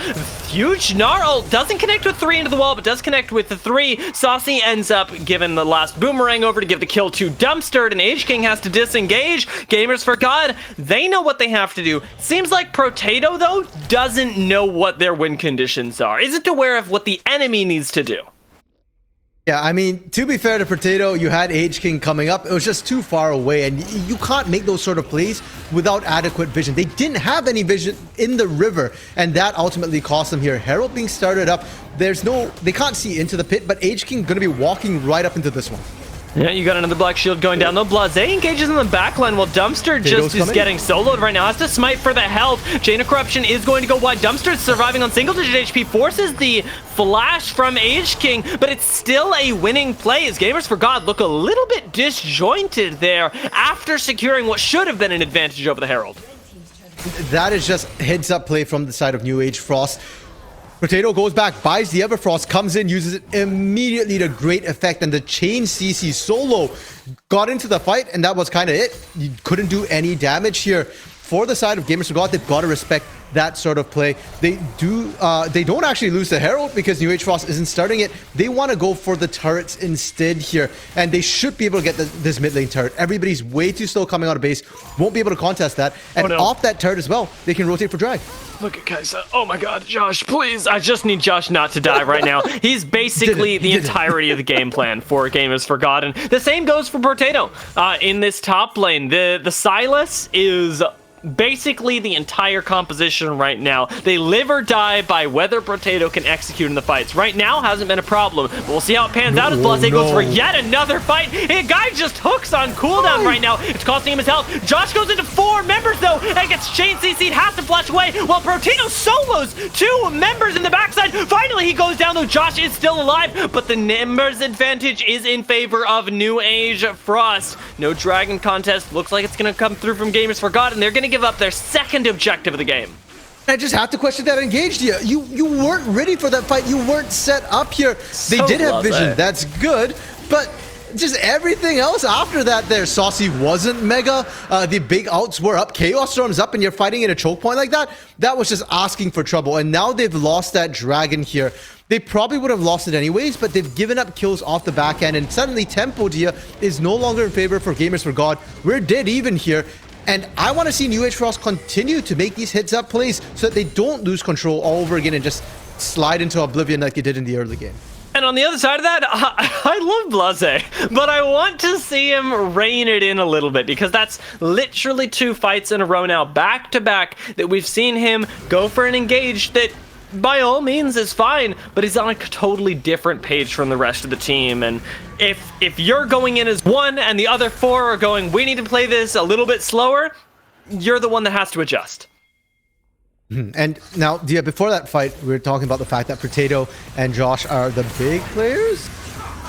Speaker 7: Huge Gnarl doesn't connect with 3 into the wall, but does connect with the 3. Saucy ends up giving the last boomerang over to give the kill to Dumpster, and Age King has to disengage. Gamers for God, they know what they have to do. Seems like Potato, though, doesn't know what their win conditions are. Isn't aware of what the enemy needs to do.
Speaker 8: Yeah, I mean, to be fair to Potato, you had Age King coming up. It was just too far away, and you can't make those sort of plays without adequate vision. They didn't have any vision in the river, and that ultimately cost them here. Herald being started up, they can't see into the pit, but Age King going to be walking right up into this one.
Speaker 7: Yeah, you got another Black Shield going down though. Blase engages in the backline while Dumpster just is getting soloed right now. Has to smite for the health. Chain of Corruption is going to go wide. Dumpster is surviving on single digit HP. Forces the flash from Age King, but it's still a winning play as Gamers for God look a little bit disjointed there after securing what should have been an advantage over the Herald.
Speaker 8: That is just heads up play from the side of New Age Frost. Potato goes back, buys the Everfrost, comes in, uses it immediately to great effect, and the chain CC Solo got into the fight, and that was kind of it. You couldn't do any damage here. For the side of Gamers for God, they've got to respect that sort of play. They don't actually lose the Herald because New Age Frost isn't starting it. They want to go for the turrets instead here, and they should be able to get this mid lane turret. Everybody's way too slow coming out of base, won't be able to contest that, and off that turret as well, they can rotate for drag.
Speaker 7: Look at Kaisa. Oh my god, Josh, please. I just need Josh not to die right now. He's basically the entirety of the game plan for Gamers Forgotten. The same goes for Potato. In this top lane, the Silas is basically the entire composition right now. They live or die by whether Potato can execute in the fights. Right now hasn't been a problem, but we'll see how it pans out as Blase goes for yet another fight. A guy just hooks on cooldown right now. It's costing him his health. Josh goes into 4 members though and gets chain CC'd, has to flash away while Potato solos 2 members in the backside. Finally he goes down though. Josh is still alive, but the members advantage is in favor of New Age Frost. No dragon contest. Looks like it's gonna come through from Gamers Forgotten. They're gonna give up their second objective of the game.
Speaker 8: I just have to question that engaged you. You weren't ready for that fight. You weren't set up here. They did have vision. That's good, but just everything else after that there. Saucy wasn't mega. The big outs were up. Chaos Storm's up and you're fighting in a choke point like that. That was just asking for trouble. And now they've lost that dragon here. They probably would have lost it anyways, but they've given up kills off the back end, and suddenly Tempo Dia is no longer in favor for Gamers for God. We're dead even here. And I want to see New Age Frost continue to make these heads-up plays so that they don't lose control all over again and just slide into oblivion like they did in the early game.
Speaker 7: And on the other side of that, I love Blase, but I want to see him rein it in a little bit because that's literally 2 fights in a row now, back-to-back, that we've seen him go for an engage that by all means is fine, but he's on a totally different page from the rest of the team. And if you're going in as one and the other 4 are going, we need to play this a little bit slower, you're the one that has to adjust.
Speaker 8: And now, Dia, before that fight, we were talking about the fact that Potato and Josh are the big players.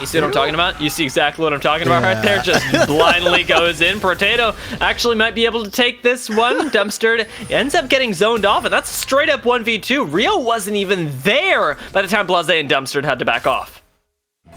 Speaker 7: You see what I'm talking about? You see exactly what I'm talking about right there? Just blindly goes in. Potato actually might be able to take this one. Dumpster ends up getting zoned off, and that's straight up 1v2. Rio wasn't even there by the time Blase and Dumpster had to back off.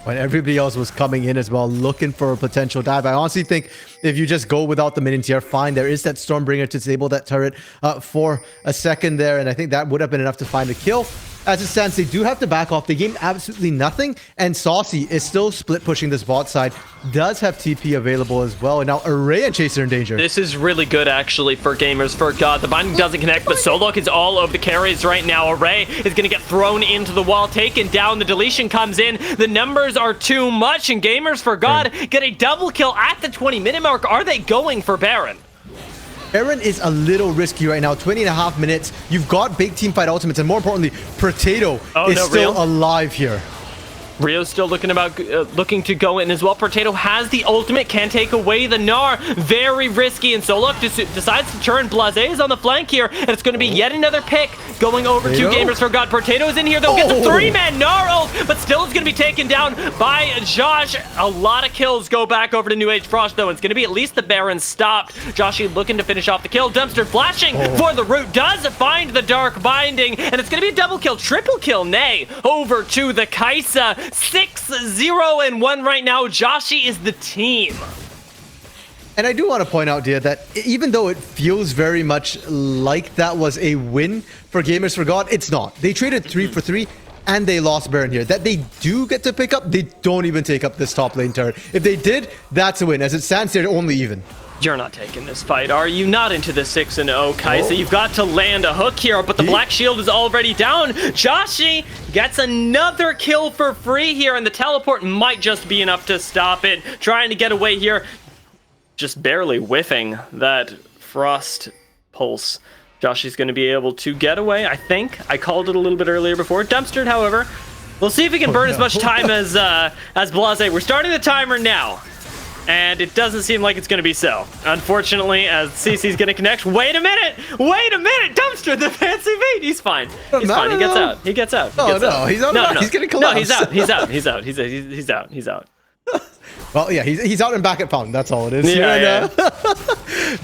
Speaker 8: when everybody else was coming in as well, looking for a potential dive. I honestly think if you just go without the minions here, fine. There is that Stormbringer to disable that turret for a second there, and I think that would have been enough to find a kill. As it stands, they do have to back off. They gained absolutely nothing, and Saucy is still split pushing this bot side. Does have TP available as well, and now Array and Chaser in danger.
Speaker 7: This is really good, actually, for Gamers for God. The binding doesn't connect, but Solok is all over the carries right now. Array is going to get thrown into the wall, taken down. The deletion comes in. The numbers are too much, and Gamers for God get a double kill at the 20-minute mark. Are they going for Baron?
Speaker 8: Baron is a little risky right now. 20.5 minutes. You've got big team fight ultimates, and more importantly, Potato is still alive here.
Speaker 7: Rio's still looking to go in as well. Potato has the ultimate, can take away the Gnar. Very risky, and Solok decides to turn. Blase is on the flank here, and it's going to be yet another pick going over to Gamers for God. Potato is in here, though. Gets a 3-man Gnar ult, but still is going to be taken down by Josh. A lot of kills go back over to New Age Frost, though. It's going to be at least the Baron stopped. Joshy looking to finish off the kill. Dumpster flashing for the root. Does find the Dark Binding, and it's going to be a double kill, triple kill, nay, over to the Kaisa. 6-0-1 right now. Joshy is the team.
Speaker 8: And I do want to point out, Dia, that even though it feels very much like that was a win for Gamers for God, it's not. They traded 3 for 3, and they lost Baron here. That they do get to pick up, they don't even take up this top lane turret. If they did, that's a win. As it stands, they're only even.
Speaker 7: You're not taking this fight, are you? Not into the 6-0, Kaisa. You've got to land a hook here, but the Black Shield is already down. Joshy gets another kill for free here, and the teleport might just be enough to stop it. Trying to get away here, just barely whiffing that Frost Pulse. Joshy's going to be able to get away, I think. I called it a little bit earlier before. Dumpstered, however. We'll see if he can burn as much time as Blase. We're starting the timer now. And it doesn't seem like it's going to be so. Unfortunately, as CC's going to connect. Wait a minute! Wait a minute! Dumpster, the fancy beat! He's fine. He's fine. He gets out. He gets out.
Speaker 8: He's out. He's going to collapse.
Speaker 7: No, he's out. He's out. He's out. He's out.
Speaker 8: Well, yeah, he's out and back at Fountain. That's all it is.
Speaker 7: Yeah.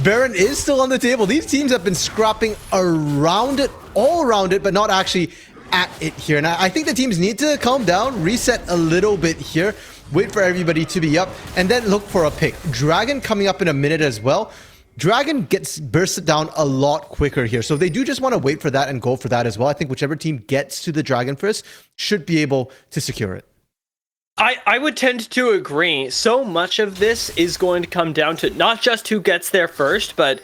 Speaker 8: Baron is still on the table. These teams have been scrapping around it, all around it, but not actually at it here. And I think the teams need to calm down, reset a little bit here. Wait for everybody to be up, and then look for a pick. Dragon coming up in a minute as well. Dragon gets bursted down a lot quicker here. So they do just want to wait for that and go for that as well. I think whichever team gets to the Dragon first should be able to secure it.
Speaker 7: I would tend to agree. So much of this is going to come down to not just who gets there first, but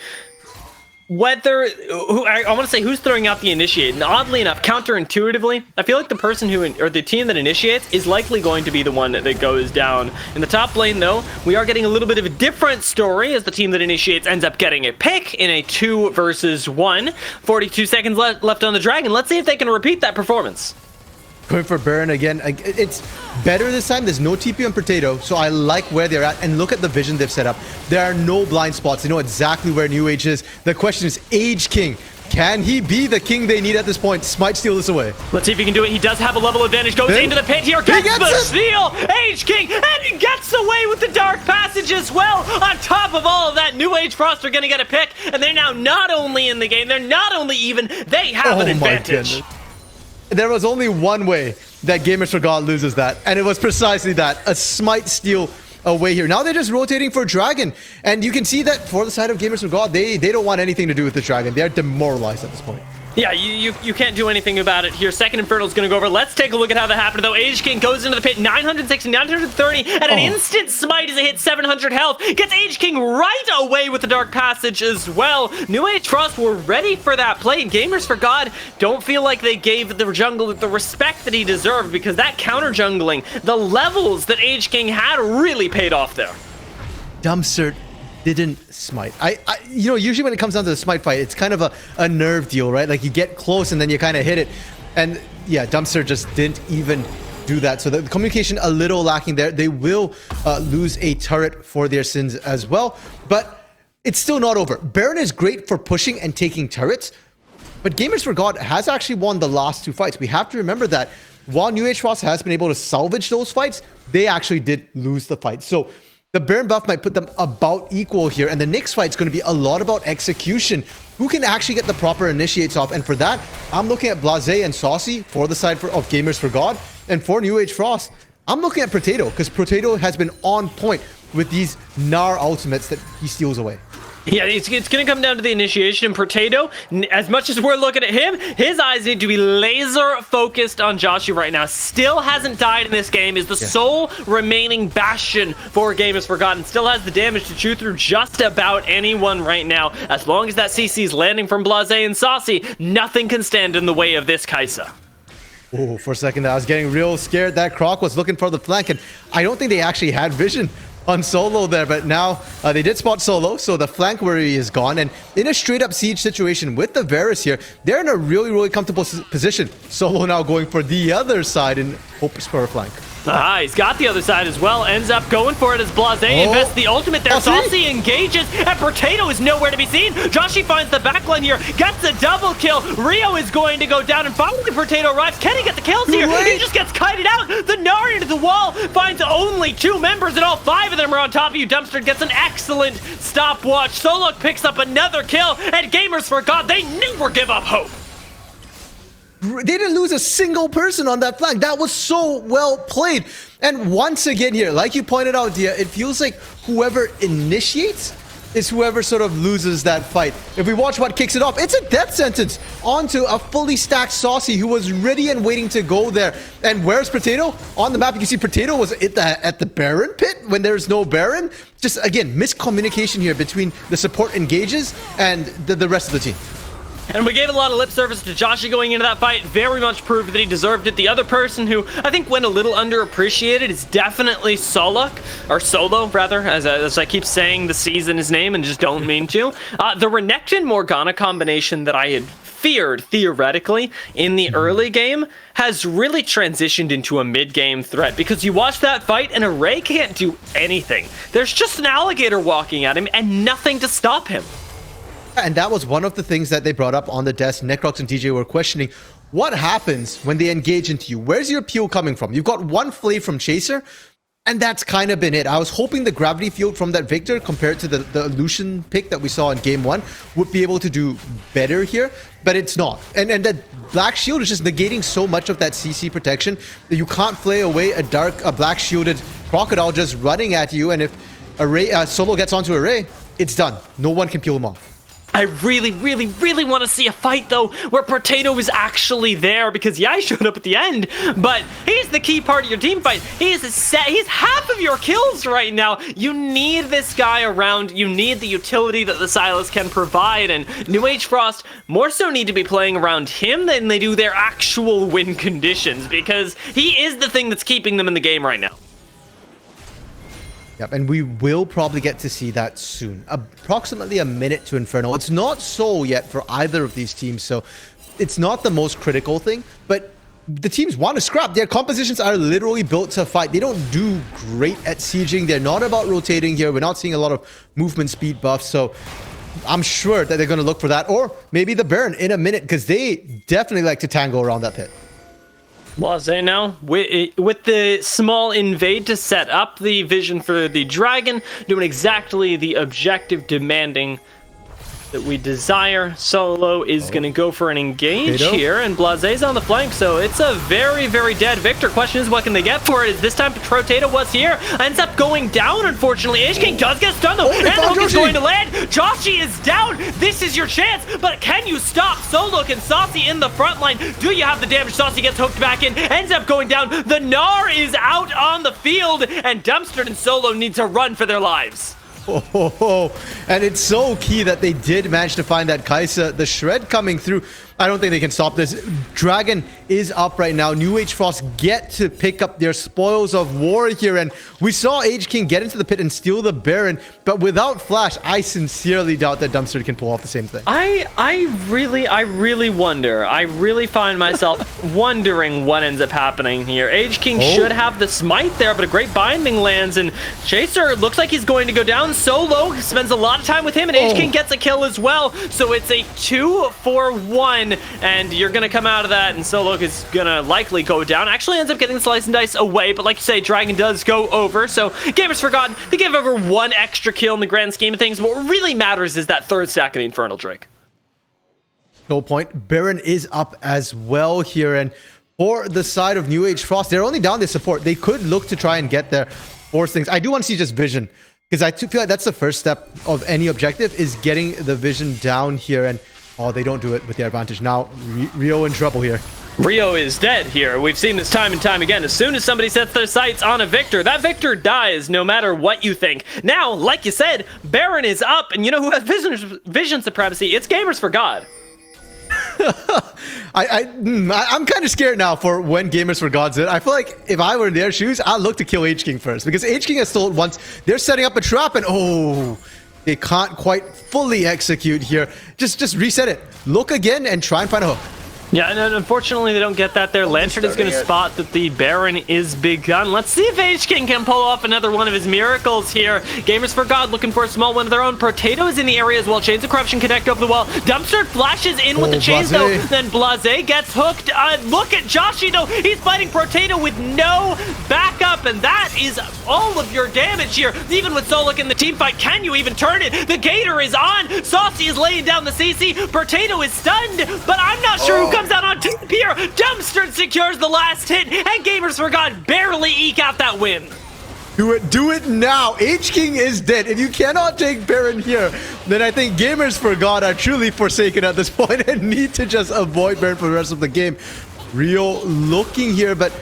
Speaker 7: whether I want to say who's throwing out the initiate. And oddly enough, counterintuitively, I feel like the person or the team that initiates is likely going to be the one that goes down. In the top lane, though, we are getting a little bit of a different story as the team that initiates ends up getting a pick in a 2 versus 1. 42 seconds left on the Dragon. Let's see if they can repeat that performance.
Speaker 8: Going for Baron again. It's better this time. There's no TP on Potato, so I like where they're at. And look at the vision they've set up. There are no blind spots. They know exactly where New Age is. The question is, Age King, can he be the king they need at this point? Smite steal this away.
Speaker 7: Let's see if he can do it. He does have a level advantage. Goes into the pit here. Gets the steal. Age King. And he gets away with the Dark Passage as well. On top of all of that, New Age Frost are going to get a pick. And they're now not only in the game, they're not only even, they have an advantage.
Speaker 8: There was only one way that Gamers for God loses that, and it was precisely that, a Smite steal away here. Now they're just rotating for Dragon, and you can see that for the side of Gamers for God, they don't want anything to do with the Dragon. They're demoralized at this point.
Speaker 7: Yeah, you can't do anything about it here. Second Infernal is going to go over. Let's take a look at how that happened, though. Age King goes into the pit, 960, 930, and an instant smite as it hits 700 health. Gets Age King right away with the Dark Passage as well. New Age Frost were ready for that play, and Gamers for God don't feel like they gave the jungle the respect that he deserved, because that counter jungling, the levels that Age King had really paid off there.
Speaker 8: Dumpster didn't smite. Usually when it comes down to the smite fight, it's kind of a nerve deal, right? Like you get close and then you kind of hit it. And yeah, Dumpster just didn't even do that. So the communication a little lacking there. They will lose a turret for their sins as well. But it's still not over. Baron is great for pushing and taking turrets. But Gamers for God has actually won the last 2 fights. We have to remember that while New Age Frost has been able to salvage those fights, they actually did lose the fight. So the Baron buff might put them about equal here, and the next fight's going to be a lot about execution. Who can actually get the proper initiates off? And for that, I'm looking at Blase and Saucy for the side of Gamers for God. And for New Age Frost, I'm looking at Potato, because Potato has been on point with these Gnar ultimates that he steals away.
Speaker 7: Yeah, it's going to come down to the initiation. And Potato, as much as we're looking at him, his eyes need to be laser focused on Joshi right now. Still hasn't died in this game, is the sole remaining bastion for Gamers Forgotten. Still has the damage to chew through just about anyone right now. As long as that CC is landing from Blase and Saucy, nothing can stand in the way of this Kaisa.
Speaker 8: Oh, for a second, I was getting real scared. That Croc was looking for the flank, and I don't think they actually had vision on Solo there, but now they did spot Solo, so the flank worry is gone, and in a straight-up siege situation with the Varus here, they're in a really, really comfortable position. Solo now going for the other side in hopes for a flank.
Speaker 7: He's got the other side as well. Ends up going for it as Blase invests the ultimate there. Saucy engages, and Potato is nowhere to be seen. Joshi finds the backline here, gets a double kill. Rio is going to go down, and finally Potato arrives. Can he get the kills here? He just gets kited out. The Gnar into the wall finds only 2 members, and all 5 of them are on top of you. Dumpster gets an excellent stopwatch. Solok picks up another kill, and Gamers Forgot they never give up hope.
Speaker 8: They didn't lose a single person on that flank. That was so well played. And once again here, like you pointed out, Dia, it feels like whoever initiates is whoever sort of loses that fight. If we watch what kicks it off, it's a death sentence onto a fully stacked Saucy who was ready and waiting to go there. And where's Potato? On the map, you can see Potato was at the Baron pit when there's no Baron. Just, again, miscommunication here between the support engages and the rest of the team.
Speaker 7: And we gave a lot of lip service to Joshi going into that fight. Very much proved that he deserved it. The other person who I think went a little underappreciated is definitely Solok, or Solo, rather, as I keep saying the C's in his name and just don't mean to. The Renekton Morgana combination that I had feared, theoretically, in the early game has really transitioned into a mid-game threat, because you watch that fight and Array can't do anything. There's just an alligator walking at him and nothing to stop him.
Speaker 8: And that was one of the things that they brought up on the desk. Necrox and DJ were questioning what happens when they engage into you. Where's your appeal coming from? You've got one flay from Chaser, and that's kind of been it. I was hoping the gravity field from that Victor, compared to the illusion pick that we saw in game 1, would be able to do better here, but it's not. And that black shield is just negating so much of that CC protection that you can't flay away a black shielded crocodile just running at you. And if Array Solo gets onto Array, it's done. No one can peel him off.
Speaker 7: I really, really, really want to see a fight, though, where Potato is actually there, because yeah, he showed up at the end, but he's the key part of your team fight. He's half of your kills right now. You need this guy around. You need the utility that the Silas can provide, and New Age Frost more so need to be playing around him than they do their actual win conditions, because he is the thing that's keeping them in the game right now.
Speaker 8: Yep, and we will probably get to see that soon. Approximately a minute to Inferno. It's not Soul yet for either of these teams, so it's not the most critical thing, but the teams want to scrap. Their compositions are literally built to fight. They don't do great at sieging. They're not about rotating here. We're not seeing a lot of movement speed buffs, so I'm sure that they're going to look for that, or maybe the Baron in a minute, because they definitely like to tango around that pit.
Speaker 7: Blase now, with the small invade to set up the vision for the dragon, doing exactly the objective demanding that we desire. Solo is going to go for an engage here, and Blase's on the flank, so it's a very, very dead Victor. Question is, what can they get for it? Is this time Potato was here, ends up going down, unfortunately. H King does get stunned, though, and Hook is going to land. Joshi is down. This is your chance, but can you stop Solok and Saucy in the front line? Do you have the damage? Saucy gets hooked back in, ends up going down. The Gnar is out on the field, and Dumpster and Solo need to run for their lives.
Speaker 8: And it's so key that they did manage to find that Kaisa. The shred coming through. I don't think they can stop this. Dragon is up right now. New Age Frost get to pick up their spoils of war here. And we saw Age King get into the pit and steal the Baron. But without Flash, I sincerely doubt that Dumpster can pull off the same thing.
Speaker 7: I really wonder. I really find myself wondering what ends up happening here. Age King should have the smite there, but a great binding lands. And Chaser looks like he's going to go down. Solo spends a lot of time with him, and Age King gets a kill as well. So it's a 2-for-1. And you're going to come out of that, and Solo is going to likely go down. Actually ends up getting Slice and Dice away, but like you say, Dragon does go over. So Gamers Forgotten, they give over one extra kill in the grand scheme of things. What really matters is that third stack of the Infernal Drake.
Speaker 8: No point. Baron is up as well here, and for the side of New Age Frost. They're only down their support. They could look to try and get there, force things. I do want to see just vision, because I feel like that's the first step of any objective, is getting the vision down here. And oh, they don't do it with the advantage. Now Rio in trouble here.
Speaker 7: Rio is dead here. We've seen this time and time again. As soon as somebody sets their sights on a Victor, that Victor dies no matter what you think. Now, like you said, Baron is up, and you know who has vision supremacy? It's Gamers for God.
Speaker 8: I'm kind of scared now for when Gamers for God's it. I feel like if I were in their shoes, I'd look to kill H-King first, because H-King has stole it once. They're setting up a trap, and oh, they can't quite fully execute here. Just reset it. Look again and try and find a hook.
Speaker 7: Yeah, and unfortunately they don't get that there. Lantern is going to spot that the Baron is begun. Let's see if H-King can pull off another one of his miracles here. Gamers for God looking for a small one of their own. Potato is in the area as well. Chains of Corruption connect over the wall. Dumpster flashes in with the chains though. Then Blase gets hooked. Look at Joshi though. He's fighting Potato with no backup, and that is all of your damage here. Even with Solik in the team fight, can you even turn it? The Gator is on. Saucy is laying down the CC. Potato is stunned, but I'm not sure who comes out on top here. Dumpster secures the last hit, and Gamers for God barely eke out that win.
Speaker 8: Do it now. H-King is dead. If you cannot take Baron here, then I think Gamers for God are truly forsaken at this point and need to just avoid Baron for the rest of the game. Rio looking here, but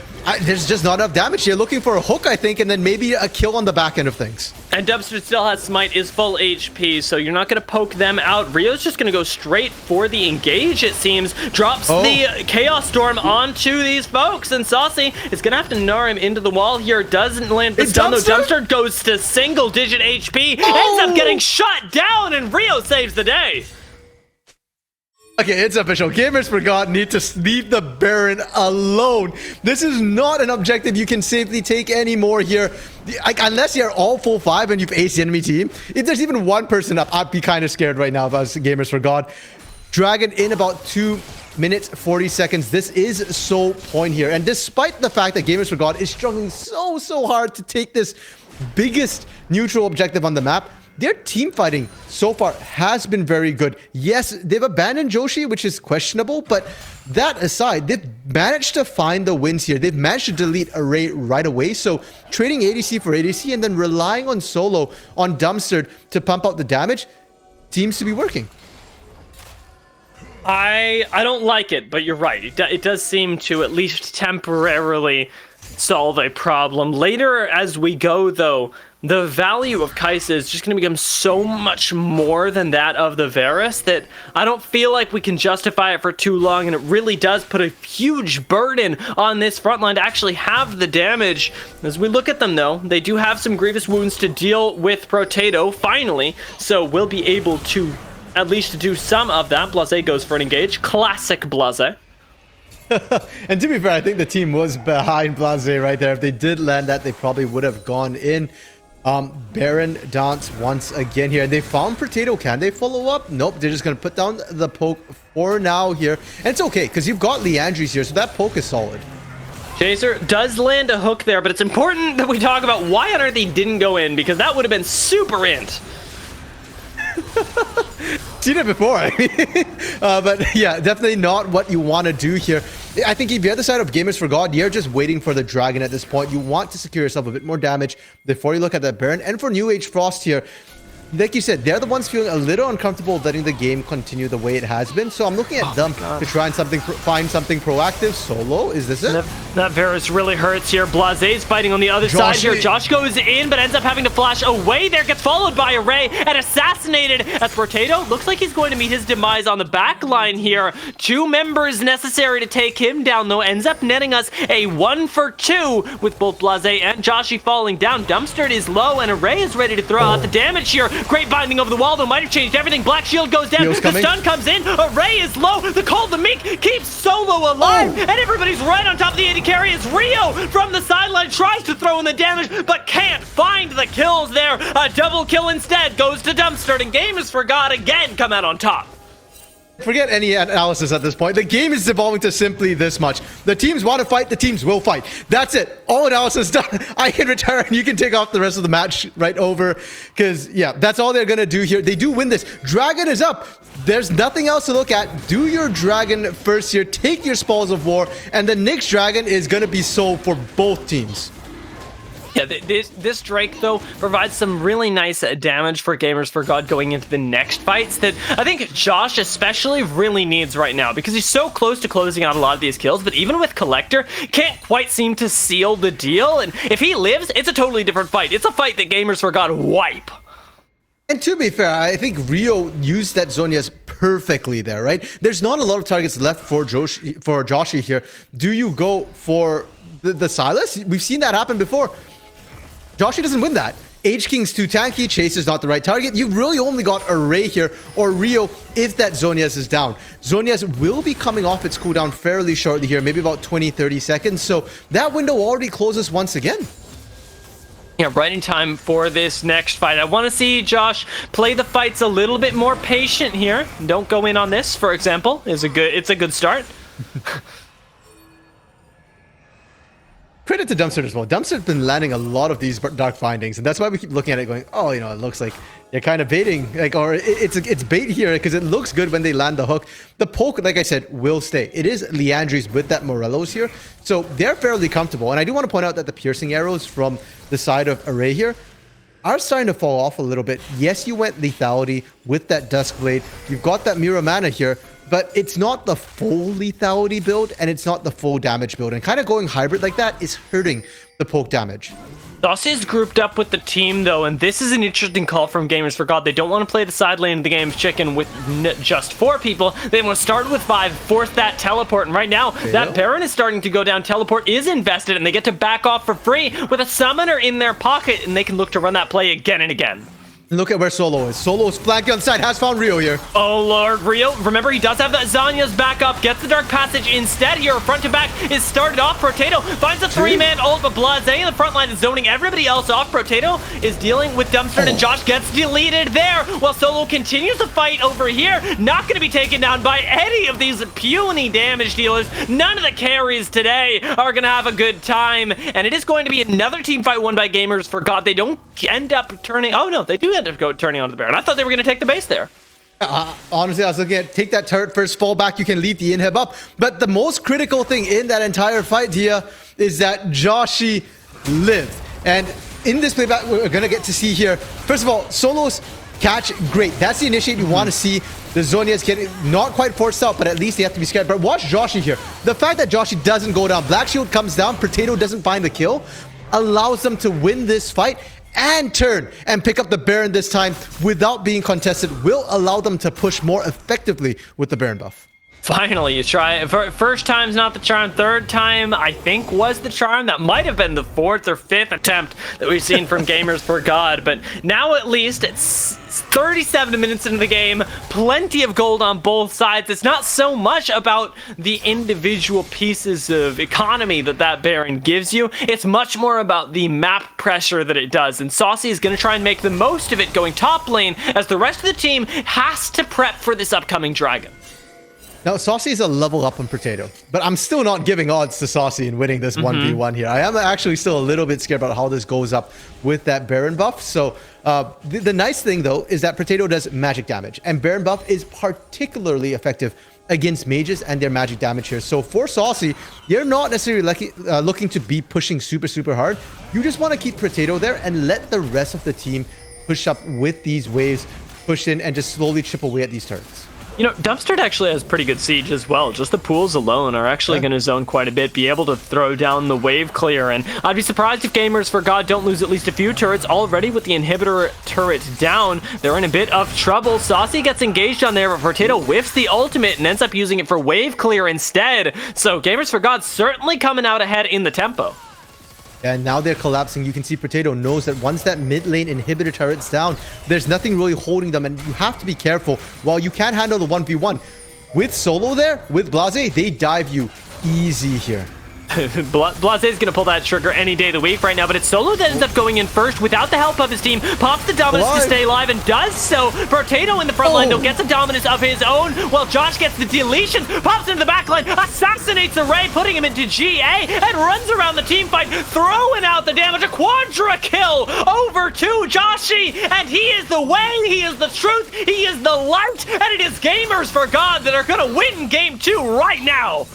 Speaker 8: there's just not enough damage here. Looking for a hook, I think, and then maybe a kill on the back end of things.
Speaker 7: And Dumpster still has Smite, is full HP, so you're not going to poke them out. Rio's just going to go straight for the engage, it seems. Drops the Chaos Storm onto these folks, and Saucy is going to have to gnar him into the wall here. Doesn't land the stun, though. Dumpster goes to single-digit HP, ends up getting shut down, and Rio saves the day.
Speaker 8: Okay, it's official. Gamers for God need to leave the Baron alone. This is not an objective you can safely take anymore here. Unless you're all full 5 and you've aced the enemy team. If there's even one person up, I'd be kind of scared right now if I was Gamers for God. Dragon in about 2 minutes, 40 seconds. This is so point here. And despite the fact that Gamers for God is struggling so hard to take this biggest neutral objective on the map, their team fighting so far has been very good. Yes, they've abandoned Joshi, which is questionable, but that aside, they've managed to find the wins here. They've managed to delete Array right away, so trading ADC for ADC and then relying on Solo, on Dumpster to pump out the damage seems to be working.
Speaker 7: I don't like it, but you're right. It does seem to at least temporarily solve a problem. Later as we go, though, the value of Kaisa is just going to become so much more than that of the Varus that I don't feel like we can justify it for too long, and it really does put a huge burden on this front line to actually have the damage. As we look at them, though, they do have some grievous wounds to deal with Potato, finally, so we'll be able to at least do some of that. Blase goes for an engage. Classic Blase.
Speaker 8: And to be fair, I think the team was behind Blase right there. If they did land that, they probably would have gone in. Baron dance once again here. They found Potato. Can they follow up? Nope. They're just going to put down the poke for now here. And it's okay, because you've got Leandries here, so that poke is solid.
Speaker 7: Chaser does land a hook there, but it's important that we talk about why on earth he didn't go in, because that would have been super int.
Speaker 8: Seen it before, I mean. But yeah, definitely not what you want to do here. I think if you're the side of Gamers for God, you're just waiting for the Dragon at this point. You want to secure yourself a bit more damage before you look at that Baron. And for New Age Frost here, like you said, they're the ones feeling a little uncomfortable letting the game continue the way it has been. So I'm looking at them to try and find something proactive. Solo, is this it?
Speaker 7: That Varus really hurts here. Blaze's fighting on the other side here. Josh goes in, but ends up having to flash away there. Gets followed by Array and assassinated as Potato. Looks like he's going to meet his demise on the back line here. 2 members necessary to take him down, though. Ends up netting us a 1 for 2 with both Blase and Joshi falling down. Dumpster is low, and Array is ready to throw out the damage here. Great binding over the wall, though, might have changed everything. Black Shield goes down. The stun comes in. Array is low. The Call the Meek keeps Solo alive, and everybody's right on top of the AD carry as Rio from the sideline tries to throw in the damage, but can't find the kills there. A double kill instead goes to Dumpster, and Gamers for God again come out on top.
Speaker 8: Forget any analysis at this point. The game is evolving to simply this much. The teams want to fight, the teams will fight. That's it. All analysis done. I can retire and you can take off the rest of the match right over. Because, yeah, that's all they're going to do here. They do win this. Dragon is up. There's nothing else to look at. Do your Dragon first here. Take your Spoils of War. And the next Dragon is going to be sold for both teams.
Speaker 7: Yeah, this Drake, though, provides some really nice damage for Gamers for God going into the next fights that I think Josh especially really needs right now because he's so close to closing out a lot of these kills, but even with Collector, can't quite seem to seal the deal, and if he lives, it's a totally different fight. It's a fight that Gamers for God wipe.
Speaker 8: And to be fair, I think Rio used that Zhonya's perfectly there, right? There's not a lot of targets left for Joshi here. Do you go for the Silas? We've seen that happen before. Joshi doesn't win that. H-King's too tanky, Chase is not the right target. You've really only got Array here, or Rio, if that Zhonya's is down. Zhonya's will be coming off its cooldown fairly shortly here, maybe about 20-30 seconds, so that window already closes once again.
Speaker 7: Yeah, right in time for this next fight. I want to see Josh play the fights a little bit more patient here. Don't go in on this, for example. It's a good start.
Speaker 8: Credit to Dumpster as well. Dumpster's been landing a lot of these Dark Findings, and that's why we keep looking at it going, oh, you know, it looks like they're kind of baiting, like, or it's bait here because it looks good when they land the hook. The poke, like I said, will stay. It is Leandri's with that Morelos here, so they're fairly comfortable. And I do want to point out that the piercing arrows from the side of Array here are starting to fall off a little bit. Yes, you went lethality with that Duskblade. You've got that Mirror Mana here, but it's not the full lethality build, and it's not the full damage build. And kind of going hybrid like that is hurting the poke damage.
Speaker 7: Saucy is grouped up with the team, though, and this is an interesting call from Gamers for God. They don't want to play the side lane of the game's chicken with just 4 people. They want to start with 5, force that teleport, and right now, that Baron is starting to go down. Teleport is invested, and they get to back off for free with a summoner in their pocket, and they can look to run that play again and again.
Speaker 8: Look at where Solo is. Solo is flanking on the side, has found Rio here.
Speaker 7: Oh, Lord, Rio. Remember, he does have that Zanya's backup. Gets the Dark Passage instead here. Front to back is started off. Potato finds a 3-man ult, but Blase in the front line is zoning everybody else off. Potato is dealing with Dumpster, and Josh gets deleted there, while Solo continues to fight over here. Not going to be taken down by any of these puny damage dealers. None of the carries today are going to have a good time, and it is going to be another team fight won by Gamers for God. They don't end up turning... Oh, no, they do end up turning onto the Baron. I thought they were going to take the base there.
Speaker 8: Honestly, I was looking at take that turret first, fall back, you can leave the inhib up. But the most critical thing in that entire fight, Dia, is that Joshi lived. And in this playback, we're going to get to see here, first of all, Solo's catch, great. That's the initiate you want to see. The Zhonya's getting not quite forced out, but at least they have to be scared. But watch Joshi here. The fact that Joshi doesn't go down, Black Shield comes down, Potato doesn't find the kill, allows them to win this fight and turn and pick up the Baron this time without being contested, will allow them to push more effectively with the Baron buff.
Speaker 7: Finally, you try it. First time's not the charm. Third time, I think, was the charm. That might have been the 4th or 5th attempt that we've seen from Gamers for God. But now at least it's 37 minutes into the game. Plenty of gold on both sides. It's not so much about the individual pieces of economy that Baron gives you. It's much more about the map pressure that it does. And Saucy is going to try and make the most of it going top lane as the rest of the team has to prep for this upcoming dragon.
Speaker 8: Now, Saucy is a level up on Potato, but I'm still not giving odds to Saucy in winning this 1v1 here. I am actually still a little bit scared about how this goes up with that Baron buff. So the nice thing, though, is that Potato does magic damage, and Baron buff is particularly effective against mages and their magic damage here. So for Saucy, you're not necessarily looking to be pushing super hard. You just want to keep Potato there and let the rest of the team push up with these waves, push in, and just slowly chip away at these turrets.
Speaker 7: You know, Dumpster actually has pretty good siege as well. Just the pools alone are actually going to zone quite a bit, be able to throw down the wave clear. And I'd be surprised if Gamers for God don't lose at least a few turrets already with the inhibitor turret down. They're in a bit of trouble. Saucy gets engaged on there, but Potato whiffs the ultimate and ends up using it for wave clear instead. So Gamers for God certainly coming out ahead in the tempo.
Speaker 8: And now they're collapsing. You can see Potato knows that once that mid lane inhibitor turret's down, there's nothing really holding them, and you have to be careful. While you can handle the 1v1, with Solo there, with Blase, they dive you easy here.
Speaker 7: Blase is going to pull that trigger any day of the week right now, but it's Solo that ends up going in first without the help of his team. Pops the Dominus to stay alive and does so. Potato in the front line, though, gets a Dominus of his own, while Josh gets the deletion, pops into the back line, assassinates the Ray, putting him into GA, and runs around the team fight, throwing out the damage. A quadra kill over to Joshi, and he is the way, he is the truth, he is the light, and it is Gamers for God that are going to win game 2 right now.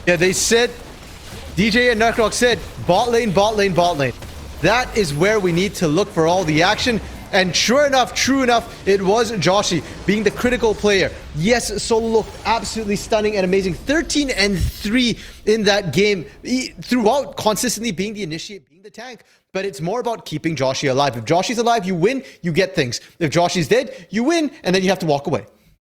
Speaker 8: Yeah, they said, DJ and Nutcrock said, bot lane, bot lane, bot lane. That is where we need to look for all the action. And sure enough, true enough, it was Joshi being the critical player. Yes, Solo looked absolutely stunning and amazing. 13 and 3 in that game. Throughout, consistently being the initiate, being the tank. But it's more about keeping Joshi alive. If Joshi's alive, you win, you get things. If Joshi's dead, you win, and then you have to walk away.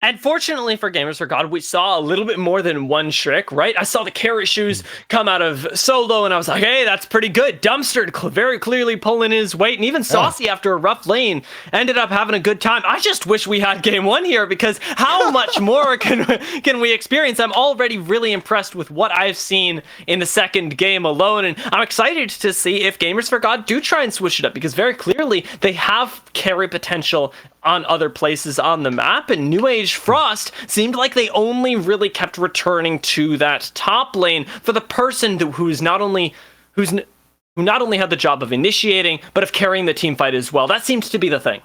Speaker 7: And fortunately for Gamers for God, we saw a little bit more than one trick, right? I saw the carry shoes come out of Solo, and I was like, hey, that's pretty good. Dumpster very clearly pulling his weight, and even Saucy, after a rough lane, ended up having a good time. I just wish we had game 1 here, because how much more can we experience? I'm already really impressed with what I've seen in the second game alone, and I'm excited to see if Gamers for God do try and switch it up, because very clearly they have carry potential on other places on the map, and New Age Frost seemed like they only really kept returning to that top lane for the person who not only had the job of initiating, but of carrying the team fight as well. That seems to be the thing.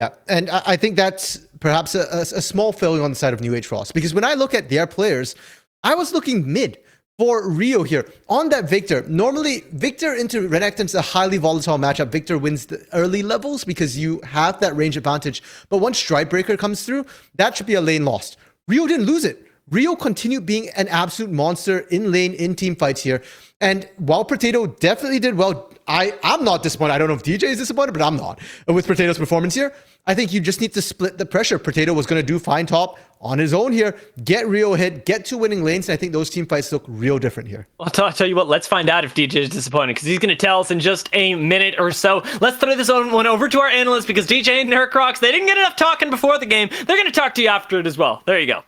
Speaker 8: Yeah, and I think that's perhaps a small failure on the side of New Age Frost, because when I look at their players, I was looking mid for Rio here. On that Victor, normally Victor into Renekton's a highly volatile matchup. Victor wins the early levels because you have that range advantage. But once Strikebreaker comes through, that should be a lane lost. Rio didn't lose it. Rio continued being an absolute monster in lane, in team fights here. And while Potato definitely did well, I'm not disappointed. I don't know if DJ is disappointed, but I'm not with Potato's performance here. I think you just need to split the pressure. Potato was going to do fine top on his own here, get Rio hit, get 2 winning lanes, and I think those team fights look real different here.
Speaker 7: I'll tell you what, let's find out if DJ is disappointed, because he's going to tell us in just a minute or so. Let's throw this one over to our analysts, because DJ and Hercrox, they didn't get enough talking before the game. They're going to talk to you after it as well. There you go.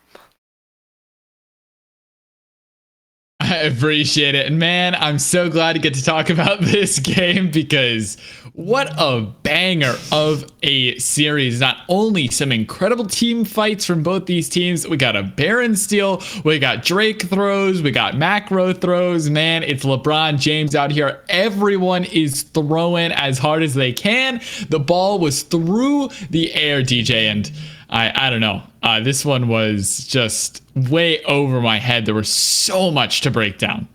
Speaker 1: I appreciate it. And man, I'm so glad to get to talk about this game, because what a banger of a series. Not only some incredible team fights from both these teams, we got a Baron steal, we got Drake throws, we got macro throws. Man, it's LeBron James out here. Everyone is throwing as hard as they can. The ball was through the air, DJ, and I don't know. This one was just way over my head. There was so much to break down.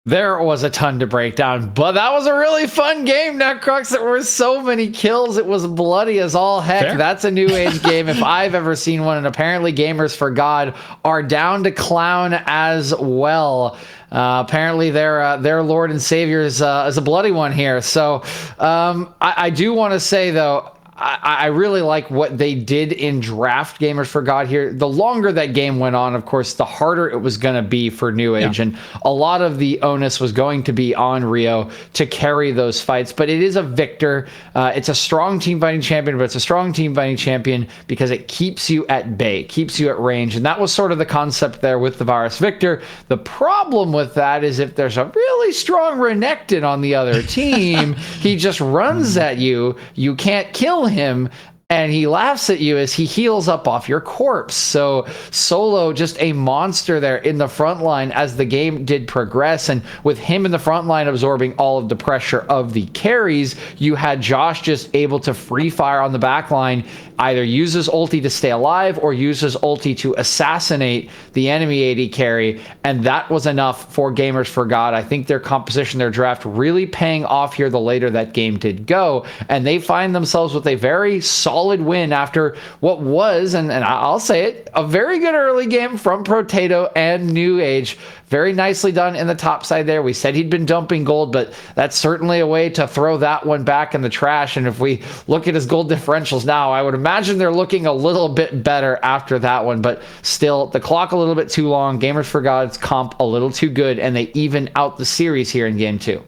Speaker 2: There was a ton to break down, but that was a really fun game, Netcrux. There were so many kills. It was bloody as all heck.
Speaker 1: Fair.
Speaker 2: That's a New Age game if I've ever seen one, and apparently Gamers for God are down to clown as well. Apparently their Lord and Savior is a bloody one here. So I do want to say, though, I really like what they did in draft Gamers for God here. The longer that game went on, of course, the harder it was going to be for New Age. Yeah. And a lot of the onus was going to be on Rio to carry those fights. But it is a Victor. It's a strong team fighting champion, but it's a strong team fighting champion because it keeps you at bay, keeps you at range. And that was sort of the concept there with the Varus Victor. The problem with that is if there's a really strong Renekton on the other team, he just runs at you. You can't kill him, and he laughs at you as he heals up off your corpse. So Solo, just a monster there in the front line as the game did progress, and with him in the front line absorbing all of the pressure of the carries, you had Josh just able to free fire on the back line, either use his ulti to stay alive or use his ulti to assassinate the enemy AD carry, and that was enough for Gamers for God. I think their composition, their draft really paying off here the later that game did go, and they find themselves with a very solid win after what was, and I'll say it, a very good early game from Potato and New Age. Very nicely done in the top side there. We said he'd been dumping gold, but that's certainly a way to throw that one back in the trash. And if we look at his gold differentials now, I would imagine they're looking a little bit better after that one. But still, the clock a little bit too long. Gamers for God's comp a little too good, and they even out the series here in game 2.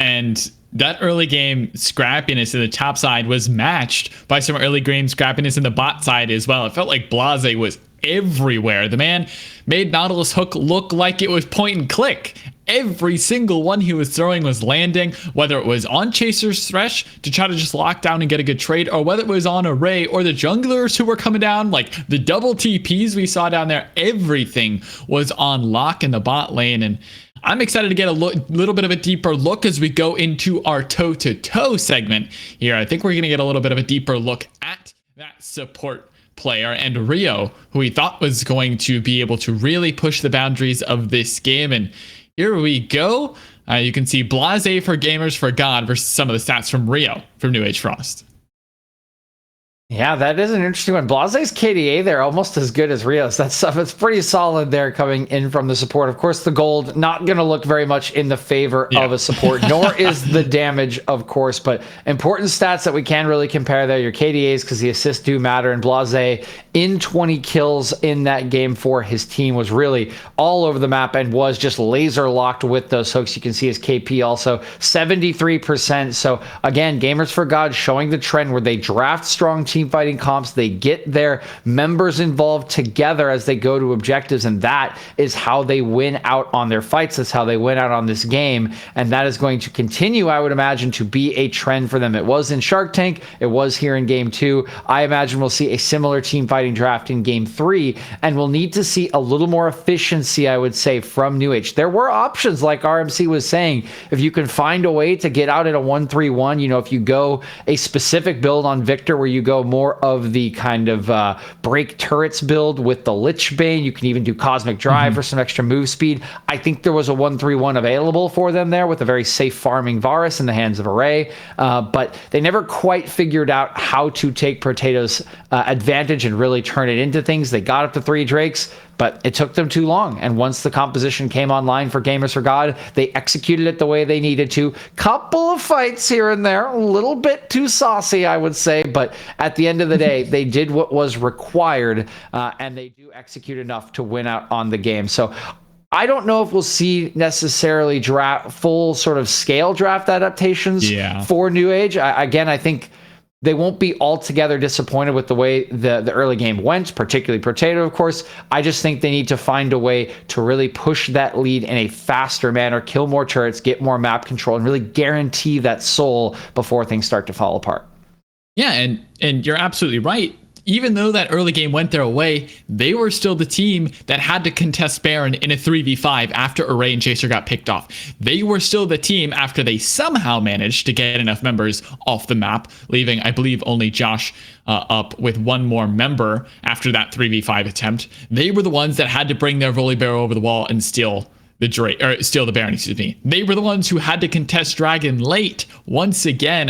Speaker 1: And that early game scrappiness in the top side was matched by some early game scrappiness in the bot side as well. It felt like Blase was everywhere. The man made Nautilus Hook look like it was point and click. Every single one he was throwing was landing, whether it was on Chaser's Thresh to try to just lock down and get a good trade, or whether it was on Array or the junglers who were coming down, like the double TPs we saw down there. Everything was on lock in the bot lane, and I'm excited to get a little bit of a deeper look as we go into our toe-to-toe segment here. I think we're going to get a little bit of a deeper look at that support player and Rio, who we thought was going to be able to really push the boundaries of this game. And here we go. You can see Blase for Gamers for God versus some of the stats from Rio from New Age Frost.
Speaker 2: Yeah, that is an interesting one. Blase's KDA there almost as good as Rio's. That stuff, it's pretty solid there coming in from the support. Of course, the gold not going to look very much in the favor of a support, nor is the damage, of course. But important stats that we can really compare there. Your KDAs, because the assists do matter. And Blase in 20 kills in that game for his team was really all over the map and was just laser locked with those hooks. You can see his KP also 73%. So again, Gamers for God showing the trend where they draft strong team fighting comps, they get their members involved together as they go to objectives, and that is how they win out on their fights. That's how they win out on this game, and that is going to continue, I would imagine, to be a trend for them. It was in Shark Tank, it was here in Game 2. I imagine we'll see a similar team fighting draft in Game 3, and we'll need to see a little more efficiency, I would say, from New Age. There were options, like RMC was saying, if you can find a way to get out at a 1-3-1, you know, if you go a specific build on Victor where you go more of the kind of break turrets build with the Lich Bane. You can even do Cosmic Drive for some extra move speed. I think there was a 1-3-1 available for them there with a very safe farming Varus in the hands of Array, but they never quite figured out how to take Potato's advantage and really turn it into things. They got up to 3 Drakes, but it took them too long. And once the composition came online for Gamers for God, they executed it the way they needed to. Couple of fights here and there, a little bit too saucy, I would say. But at the end of the day, they did what was required, and they do execute enough to win out on the game. So I don't know if we'll see necessarily full sort of scale draft adaptations for New Age. Again, I think they won't be altogether disappointed with the way the early game went, particularly Potato, of course. I just think they need to find a way to really push that lead in a faster manner, kill more turrets, get more map control, and really guarantee that soul before things start to fall apart.
Speaker 1: Yeah, and you're absolutely right. Even though that early game went their way, they were still the team that had to contest Baron in a 3v5 after Array and Chaser got picked off. They were still the team after they somehow managed to get enough members off the map, leaving, I believe, only Josh up with one more member after that 3v5 attempt. They were the ones that had to bring their Volibear over the wall and steal the Baron, excuse me. They were the ones who had to contest Dragon late once again